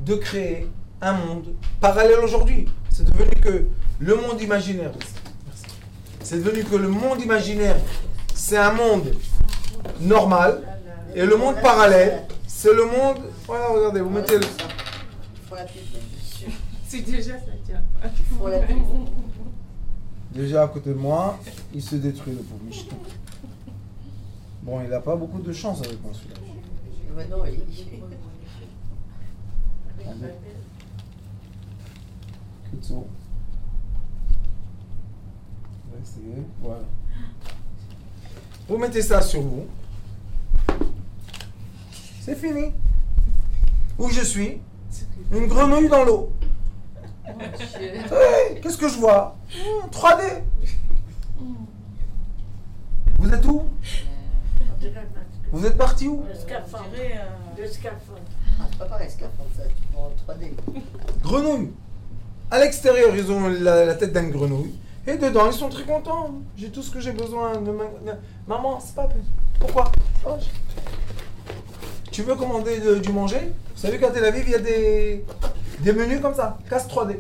de créer un monde parallèle aujourd'hui. C'est devenu que le monde imaginaire. Merci. C'est devenu que le monde imaginaire, c'est un monde normal. Et le monde parallèle, c'est le monde... Voilà, regardez, vous mettez le... Ils font la pub, bien sûr. Si déjà ça tient pas. Ils font la pub. Déjà à côté de moi, il se détruit le pauvre Michton. Bon, il n'a pas beaucoup de chance avec moi celui-là. Maintenant, il... Allez. Kutso. On va essayer. Voilà. Vous mettez ça sur vous. C'est fini. Où je suis? Une grenouille dans l'eau. Hey, qu'est-ce que je vois? 3D. Vous êtes où? On dirait un masque. Vous êtes parti où? Le scaphandre. Je dirais, Le scaphandre. Ah, c'est pas pareil, scaphandre, ça, tu prends en 3D. Grenouille. À l'extérieur, ils ont la tête d'une grenouille. Et dedans, ils sont très contents. J'ai tout ce que j'ai besoin. Maman, c'est pas... Pourquoi? Oh, tu veux commander du manger? Vous savez qu'à Tel Aviv, il y a des menus comme ça. Casque 3D.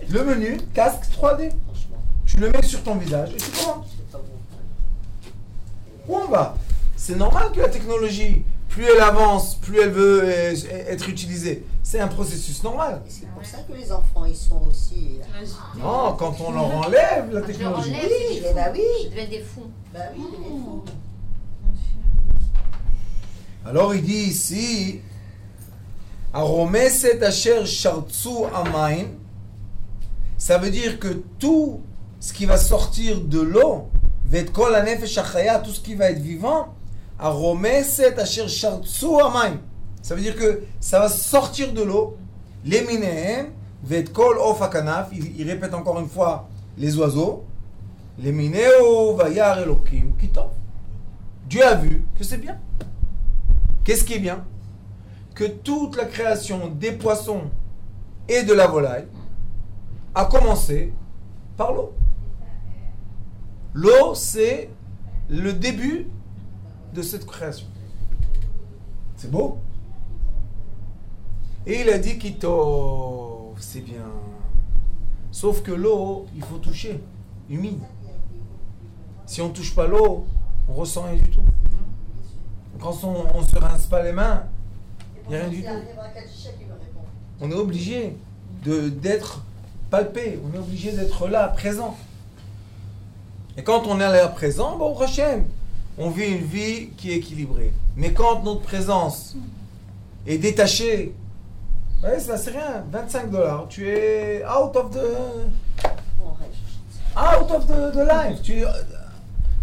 Le menu, casque 3D. Franchement, Tu le mets sur ton visage et tu commandes. c'est pas bon. Où on va? C'est normal que la technologie, plus elle avance, plus elle veut être utilisée. C'est un processus normal. Et c'est pour ça que les enfants, ils sont aussi... Non, quand on leur enlève la Quand je leur technologie. enlève, Oui, c'est des mais bah fous. oui. Ils deviennent des fous. Bah oui, mais il faut. Alors il dit ici, Aromeset asher shartsu amain, ça veut dire que tout ce qui va sortir de l'eau, vet kol hanefesh achaya, tout ce qui va être vivant, Aromeset asher shartsu amain, ça veut dire que ça va sortir de l'eau, les minéhem, vet kol of hakanaf, il répète encore une fois les oiseaux, les minéo vayar elokim kitov. Dieu a vu que c'est bien. Qu'est-ce qui est bien? Que toute la création des poissons et de la volaille a commencé par l'eau. L'eau, c'est le début de cette création. C'est beau. Et il a dit Kitov, c'est bien. Sauf que l'eau, il faut toucher, humide. Si on ne touche pas l'eau, on ressent rien du tout. Quand on ne se rince pas les mains, il n'y a rien du tout. On est obligé d'être palpé, on est obligé d'être là, présent. Et quand on est là, présent, bon, Hachem, on vit une vie qui est équilibrée. Mais quand notre présence est détachée, ouais, ça c'est rien, $25, tu es out of the life.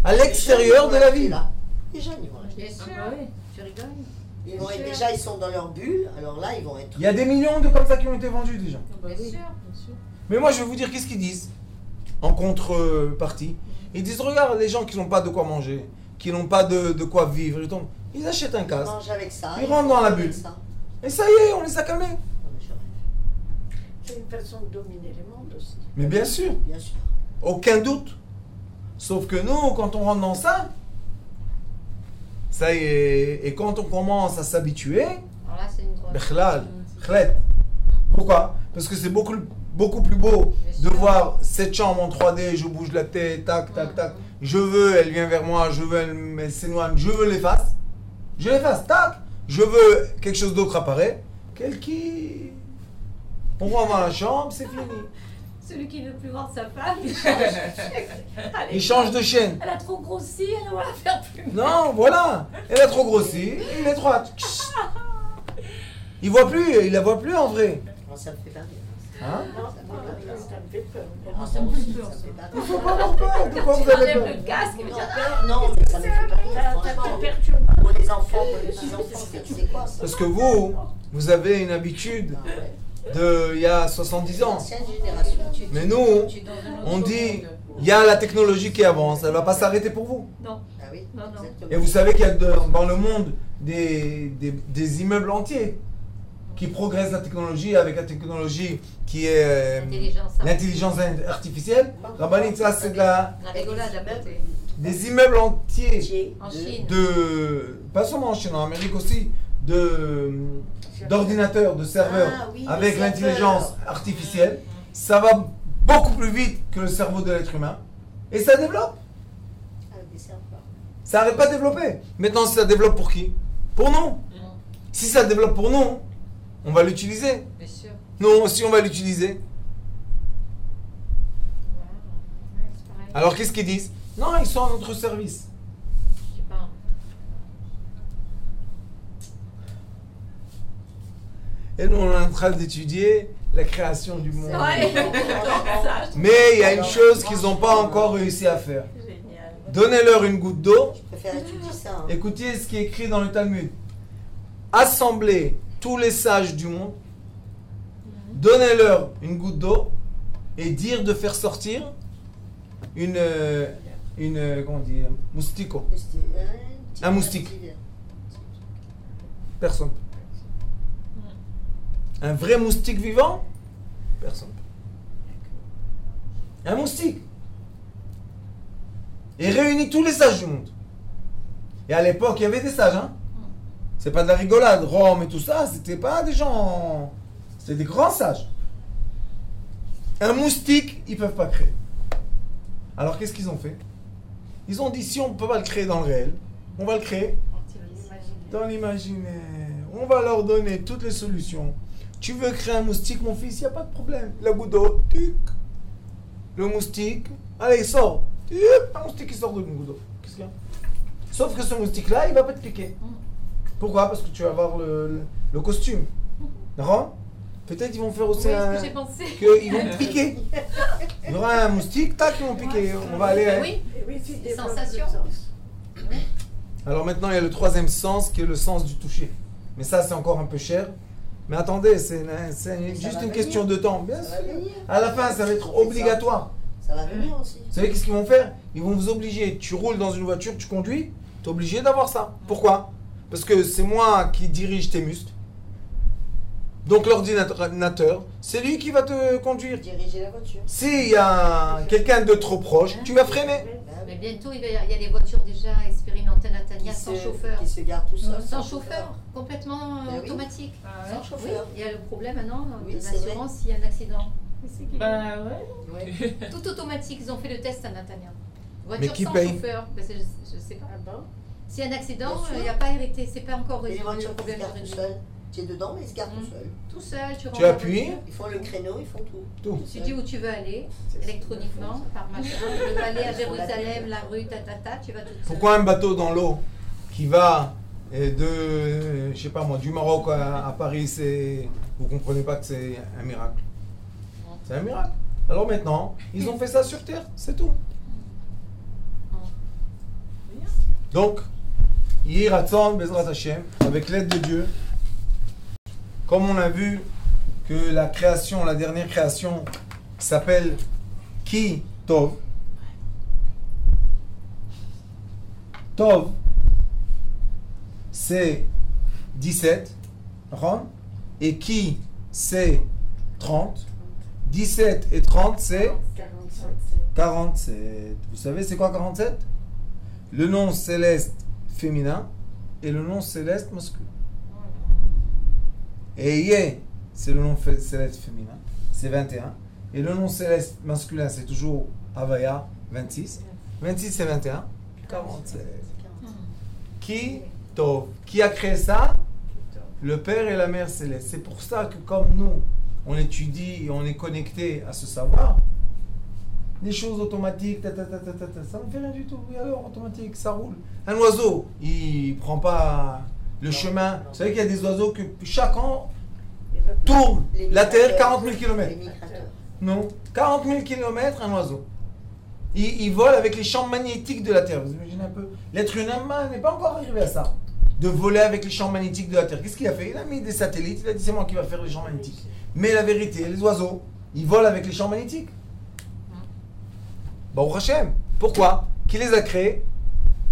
à l'extérieur de la vie. Là. Les jeunes, ils vont acheter. Bien sûr. Ah bah oui. Tu rigoles. Ils vont être, déjà, ils sont dans leur bulle, alors là, ils vont être. Il y a des millions de comme ça qui ont été vendus déjà. Bien sûr. Mais moi, je vais vous dire qu'est-ce qu'ils disent en contrepartie. Ils disent, regarde, les gens qui n'ont pas de quoi manger, qui n'ont pas de quoi vivre, ils achètent un Ils casque. mangent avec ça. Ils rentrent dans la avec bulle. ça. Et ça y est, on les a calmés. Non, mais je rêve. C'est une façon de dominer les mondes aussi. Mais bien sûr, Bien sûr. aucun doute. Sauf que nous, quand on rentre dans ça y est, et quand on commence à s'habituer, Alors là, c'est une grosse. Bichlal, khlet. Pourquoi? Parce que c'est beaucoup plus beau de voir cette chambre en 3D, je bouge la tête, tac, tac, tac. Je veux, elle vient vers moi, je veux, elle s'éloigne, je veux l'efface. Je l'efface, tac. Je veux quelque chose d'autre apparaît. Quel qui... On rentre dans la chambre, c'est fini. Celui qui ne veut plus voir sa femme, il change. Il change de chaîne. Elle a trop grossi, elle ne va la faire plus. Non, voilà. Elle a trop grossi, il est droit. Il voit plus, il la voit plus en vrai. Moi, ça me fait pas rire. Hein? Non, ça me fait peur. Moi, ça me fait peur. Ça me fait pas Il rire. faut pas avoir peur. De quoi vous avez Enlève peur? le casque, mais Non, tiens, peur, non, mais ça me fait pas rire. Ça Franchement, te perturbe. pour les enfants, pour les petits-enfants, c'est quoi ça? Parce que vous avez une habitude Ah ouais. de il y a 70 ans. L'ancienne génération. Mais nous, Tu es dans un autre on dit, monde. il y a la technologie qui avance, elle va pas s'arrêter pour vous. Non. Ah oui, Non, non. exactement. Et vous savez qu'il y a dans le monde des immeubles entiers qui progressent la technologie avec la technologie qui est l'intelligence artificielle. Rabbanit, ça c'est La rigolade à côté. des immeubles entiers Métier En de- Chine. pas seulement en Chine, en Amérique aussi, d'ordinateurs, de serveurs Ah oui, avec des l'intelligence serveurs. artificielle. Ça va beaucoup plus vite que le cerveau de l'être humain. Et ça développe. Avec des serveurs. Ça n'arrête pas de développer. Maintenant, ça développe pour qui? Pour nous. Si ça développe pour nous, on va l'utiliser. Bien sûr. Nous aussi, on va l'utiliser. Ouais, c'est pareil. Alors, qu'est-ce qu'ils disent? Non, ils sont à notre service. Je sais pas. Et nous, on est en train d'étudier la création du monde. C'est vrai. Mais il y a une chose qu'ils n'ont pas encore réussi à faire. Génial. Donnez-leur une goutte d'eau. Je préfère étudier ça. Hein. Écoutez ce qui est écrit dans le Talmud. Assemblez tous les sages du monde. Donnez-leur une goutte d'eau et dire de faire sortir une comment on dit, moustico. Un moustique. Personne. Un vrai moustique vivant? Personne. Un moustique. Et réunit tous les sages du monde. Et à l'époque, il y avait des sages, hein? C'est pas de la rigolade. Rome et tout ça, c'était pas des gens... C'était des grands sages. Un moustique, ils peuvent pas créer. Alors qu'est-ce qu'ils ont fait? Ils ont dit, si on ne peut pas le créer dans le réel, on va le créer dans l'imaginaire. On va leur donner toutes les solutions. Tu veux créer un moustique, mon fils, il n'y a pas de problème. La goutte d'eau, tic. Le moustique, allez, il sort. Tic. Un moustique qui sort de une goutte d'eau. Qu'est-ce qu'il y a? Sauf que ce moustique-là, il va pas te piquer. Pourquoi? Parce que tu vas avoir le costume. D'accord? Peut-être ils vont faire aussi Oui, un... ce que j'ai pensé. qu'ils vont te piquer. Il y aura un moustique, tac, ils vont piquer. On va aller... Oui. Et oui, tu développes Sensation. le sens. Alors maintenant, il y a le troisième sens qui est le sens du toucher. Mais ça, c'est encore un peu cher. Mais attendez, c'est juste va une venir. question de temps. Bien Ça sûr. va venir. À la fin, ça va être obligatoire. Ça va venir aussi. Vous savez qu'est-ce qu'ils vont faire? Ils vont vous obliger. Tu roules dans une voiture, tu conduis, tu es obligé d'avoir ça. Pourquoi? Parce que c'est moi qui dirige tes muscles. Donc l'ordinateur, c'est lui qui va te conduire. Diriger la voiture. S'il y a quelqu'un de trop proche, tu vas freiner. Mais bientôt, il y a des voitures déjà expérimentées à Natania sans chauffeur. Qui se gare tout seul. Sans chauffeur, complètement Ben oui. automatique. Sans Oui, chauffeur. il y a le problème maintenant Oui, de c'est vrai. l'assurance s'il y a un accident. Bah ouais. Ouais. Tout automatique, ils ont fait le test à Natania. Mais Voiture qui sans paye? chauffeur, ben, je sais pas. Ah bon? S'il y a un accident, Bien sûr. il n'y a pas hérité, c'est pas encore Et les résolu le voitures qui se problème garent tout juridique. seul. Tu es dedans, mais ils se garent tout Mm. seuls. Tout seul, tu rentres Tu dans la appuies. voiture. Ils font le créneau, ils font tout. Tout. Tu dis où tu veux aller, électroniquement, par machin. Tu veux aller à Jérusalem, la rue, tu vas tout seul. Pourquoi un bateau dans l'eau qui va de, je sais pas moi, du Maroc à Paris, vous comprenez pas que c'est un miracle? C'est un miracle. Alors maintenant, ils ont fait ça sur Terre, c'est tout. Donc, Yhi Ratzon Bezrat Hashem, avec l'aide de Dieu, comme on a vu que la création, la dernière création, s'appelle Ki Tov. Tov, c'est 17, et Ki, c'est 30. 17 et 30, c'est 47. Vous savez, c'est quoi 47? Le nom céleste féminin et le nom céleste masculin. Et Yé, c'est le nom céleste féminin, c'est 21. Et le nom céleste masculin, c'est toujours Havaya, 26. 26 et 21, 47. Qui Tov. Qui a créé ça? Le Père et la Mère céleste. C'est pour ça que comme nous, on étudie et on est connecté à ce savoir, des choses automatiques, ça ne fait rien du tout. Oui, alors, automatique, ça roule. Un oiseau, il ne prend pas le chemin. Vous savez qu'il y a des oiseaux que chaque an tournent la Terre 40 000 km. Non, 40 000 km, un oiseau. Il vole avec les champs magnétiques de la Terre. Vous imaginez un peu? L'être humain n'est pas encore arrivé à ça. De voler avec les champs magnétiques de la Terre. Qu'est-ce qu'il a fait? Il a mis des satellites, il a dit c'est moi qui va faire les champs magnétiques. Mais la vérité, les oiseaux, ils volent avec les champs magnétiques. Baruch Hashem. Pourquoi? Qui les a créés?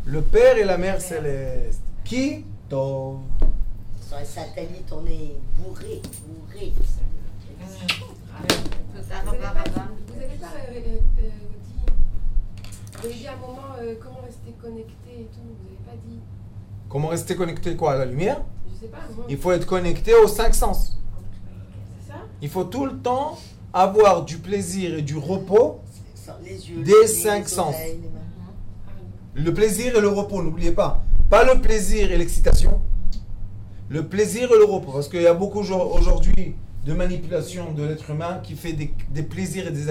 Le Père et la Mère céleste. Qui? Tov. Sur les satellites, on est bourré. Vous avez dit à un moment comment rester connecté et tout, vous n'avez pas dit. Comment rester connecté quoi? À la lumière? Je sais pas, moi. Il faut être connecté aux 5 sens. C'est ça? Il faut tout le temps avoir du plaisir et du repos Les yeux, des 5 sens. Le plaisir et le repos, n'oubliez pas. Pas le plaisir et l'excitation. Le plaisir et le repos. Parce qu'il y a beaucoup aujourd'hui de manipulation de l'être humain qui fait des plaisirs et des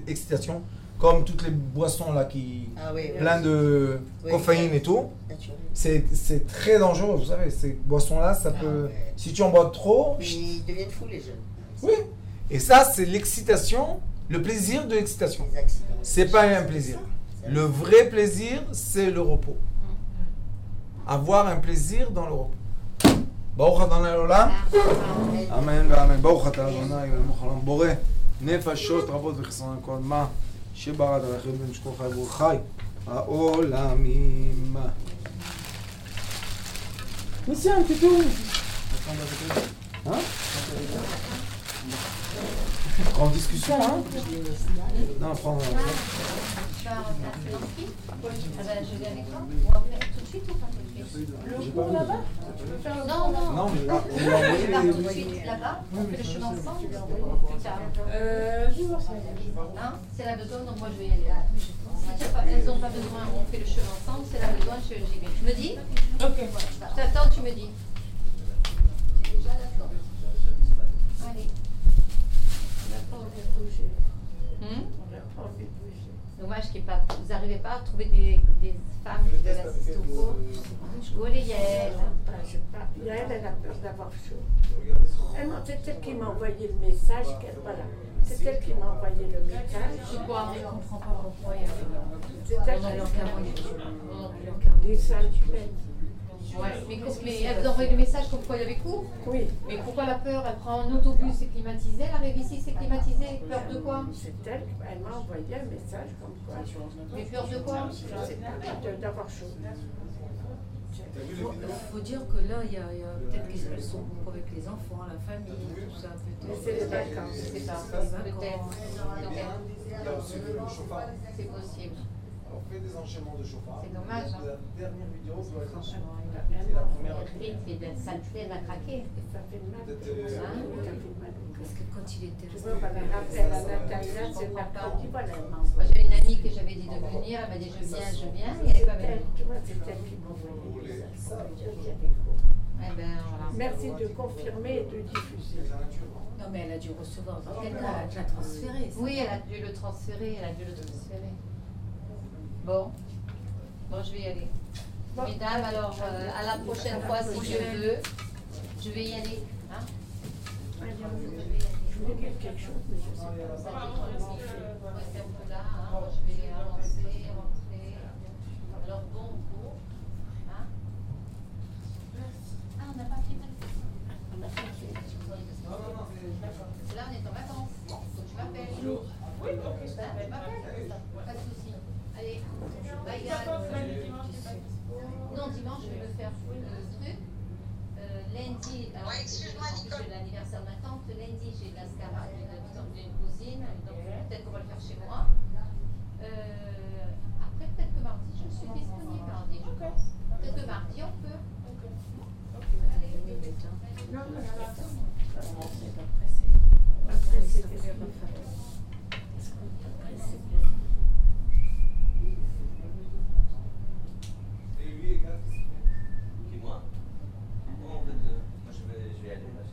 excitations, comme toutes les boissons là qui plein de caféine et tout. C'est très dangereux, vous savez. Ces boissons-là, ça peut. Si tu en bois trop. Ils deviennent fous, les jeunes. Oui. Et ça, c'est l'excitation, le plaisir de l'excitation. C'est pas un plaisir. Le vrai plaisir, c'est le repos. Avoir un plaisir dans le repos. Baruch Adonai Olam. Amen ואמן. ברוך אתה אדוני אלוהינו חלום בורא נפשות רבות וחסרון כל מה שברד על החיות במשכון חי עבור חי העולמים. Monsieur, un petit peu. Hein? En discussion, hein? Non, prends. Je vais avec toi. Ou après, tout de suite ou pas tout de suite? Le cours là-bas? Non, non. Non, mais là, Je pars tout de suite là-bas. On fait le chemin ensemble. Plus tard. Je vais voir ça. Hein? C'est la besoin, donc moi je vais y aller. Si elles n'ont pas besoin, on fait le chemin ensemble. C'est la besoin, j'y vais. Tu me dis? Ok. Je t'attends, tu me dis. Tu es déjà d'accord. Allez. On n'a pas envie de bouger. On n'a pas envie de bouger. Dommage vous n'arrivez pas à trouver des femmes qui veulent assister au cours. Je vois les Yael. Yael, elle a peur d'avoir chaud. C'est elle qui m'a envoyé le message. Voilà. C'est elle qui m'a envoyé le message. Pourquoi? Je ne comprends pas pourquoi il y a C'est elle des salles pleines. Ouais, mais elle vous envoie le message comme quoi il y avait cours? Oui. Mais pourquoi la peur? Elle prend un autobus, c'est climatisé, elle arrive ici, c'est climatisé. Peur de quoi? C'est elle m'a envoyé un message comme quoi. Mais peur de quoi? Je ne sais pas, d'avoir chaud. Il faut dire que là, il y a peut-être qu'elles sont avec les enfants, la famille, tout ça. Mais c'est les vacances. C'est ça, peut-être. C'est possible. On fait des enchaînements de chauffard. C'est dommage. La dernière vidéo, ça va être Franchement, c'est la première. Ça te fait la craquer. ça fait mal. Peut-être, Ça fait mal. Parce que quand il était Tu vois, on va la rappeler à Natalia, c'est le mercredi, voilà, elle m'a Moi envoyé. j'avais une amie que j'avais dit de venir, elle m'a dit je viens, et elle n'est pas venue. Tu vois, c'est elle qui m'a envoyé le message pour me dire qu'il y avait cours. Eh ben voilà. Merci de confirmer et de diffuser. Non, mais elle a dû recevoir quelqu'un, elle l'a transféré. Oui, elle a dû le transférer, Bon, je vais y aller. Bon. Mesdames, alors à la prochaine fois si Dieu veut, je vais y aller. Hein? Je voulais dire quelque chose, mais je ne sais pas. Restez un peu là, hein. Je vais avancer, rentrer. Alors bon cours. Oui, ok, je t'appelle. Pas de souci. Allez, bye Ça guys. passe lundi, dimanche, c'est pas Non, dimanche, je vais me faire le truc. Lundi, alors, j'ai l'anniversaire de ma tante. Lundi, j'ai de la scarade d'une cousine. Donc, peut-être qu'on va le faire chez moi. Après, peut-être que mardi, je suis disponible mardi, je pense. Peut-être que mardi, on peut. Non, non, non, C'est pas pressé. après, c'est Parce qu'est-ce qu'on qu'on va faire. après, c'est Et lui, les gars, qu'est-ce qu'il fait? Qui, moi? Moi, en fait, moi, je vais aller là.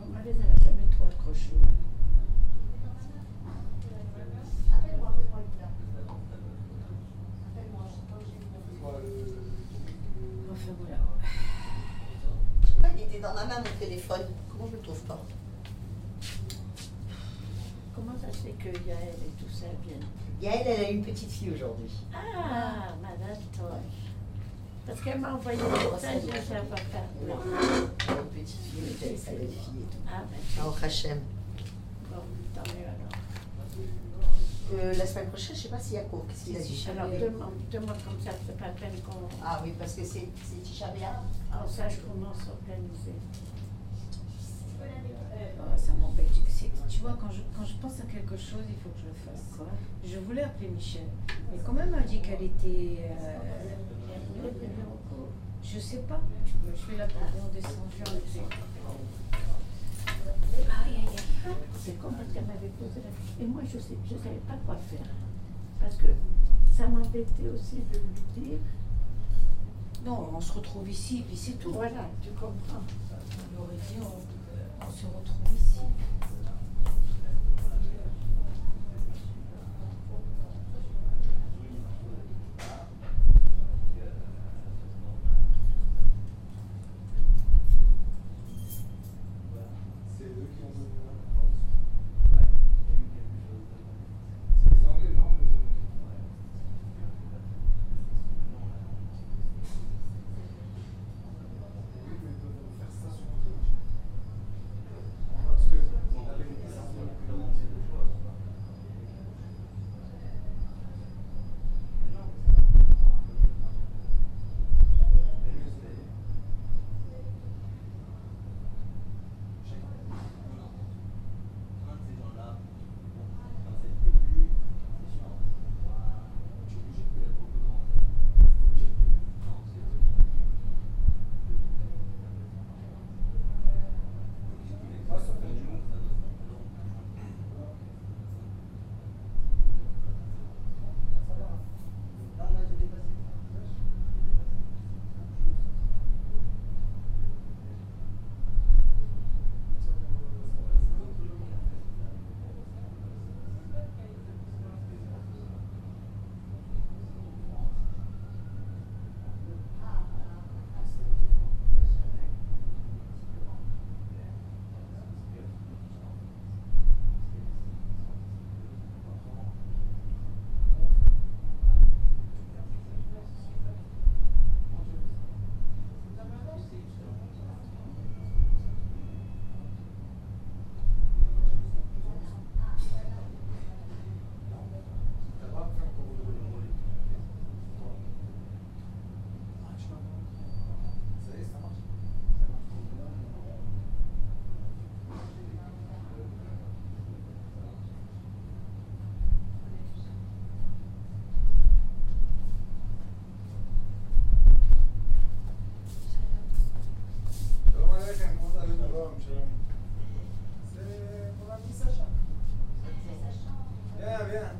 Moi, je les avais jamais trop accrochés. Appelle-moi, Lina. Appelle-moi, je sais pas où j'ai Enfin, voilà. Il était dans ma main, mon téléphone. Comment je le trouve pas? Comment ça se fait que Yael et tout ça viennent? Yael, elle a eu une petite fille aujourd'hui. Ah, Madame Tosh. Parce qu'elle m'a envoyé un message, je ne sais pas faire. Elle a une petite fille, mais elle sa belle fille et tout. Ah, ben, Ah, au Hachem. bon, tant mieux alors. La semaine prochaine, je sais pas s'il y a cours. Qu'est-ce qu'il a dit? Alors, demande comme ça, c'est pas la peine qu'on... Ah oui, parce que c'est Tisha B'Av. On sache comment s'organiser. Oh, ça m'embête. Tu vois, quand je pense à quelque chose, il faut que je le fasse. Quoi? Je voulais appeler Michel, mais quand même, elle m'a dit qu'elle était... je sais pas. Je vais l'appeler, on descend, je vais enlever. Aïe, aïe, aïe. C'est comme qu'elle m'avait posé la question. Et moi, je savais pas quoi faire. Parce que ça m'embêtait aussi de lui dire. Non, on se retrouve ici, puis c'est tout. Voilà, tu comprends. On aurait dit, on se retrouve ici. C'est eux qui ont donné la réponse. Ouais, il y a eu quelque chose de... C'est les Anglais, non? Oui, mais ils peuvent faire ça sur autre chose. Parce que on avait une question plus longue, c'est deux fois. C'est mon ami Sacha. Viens, viens.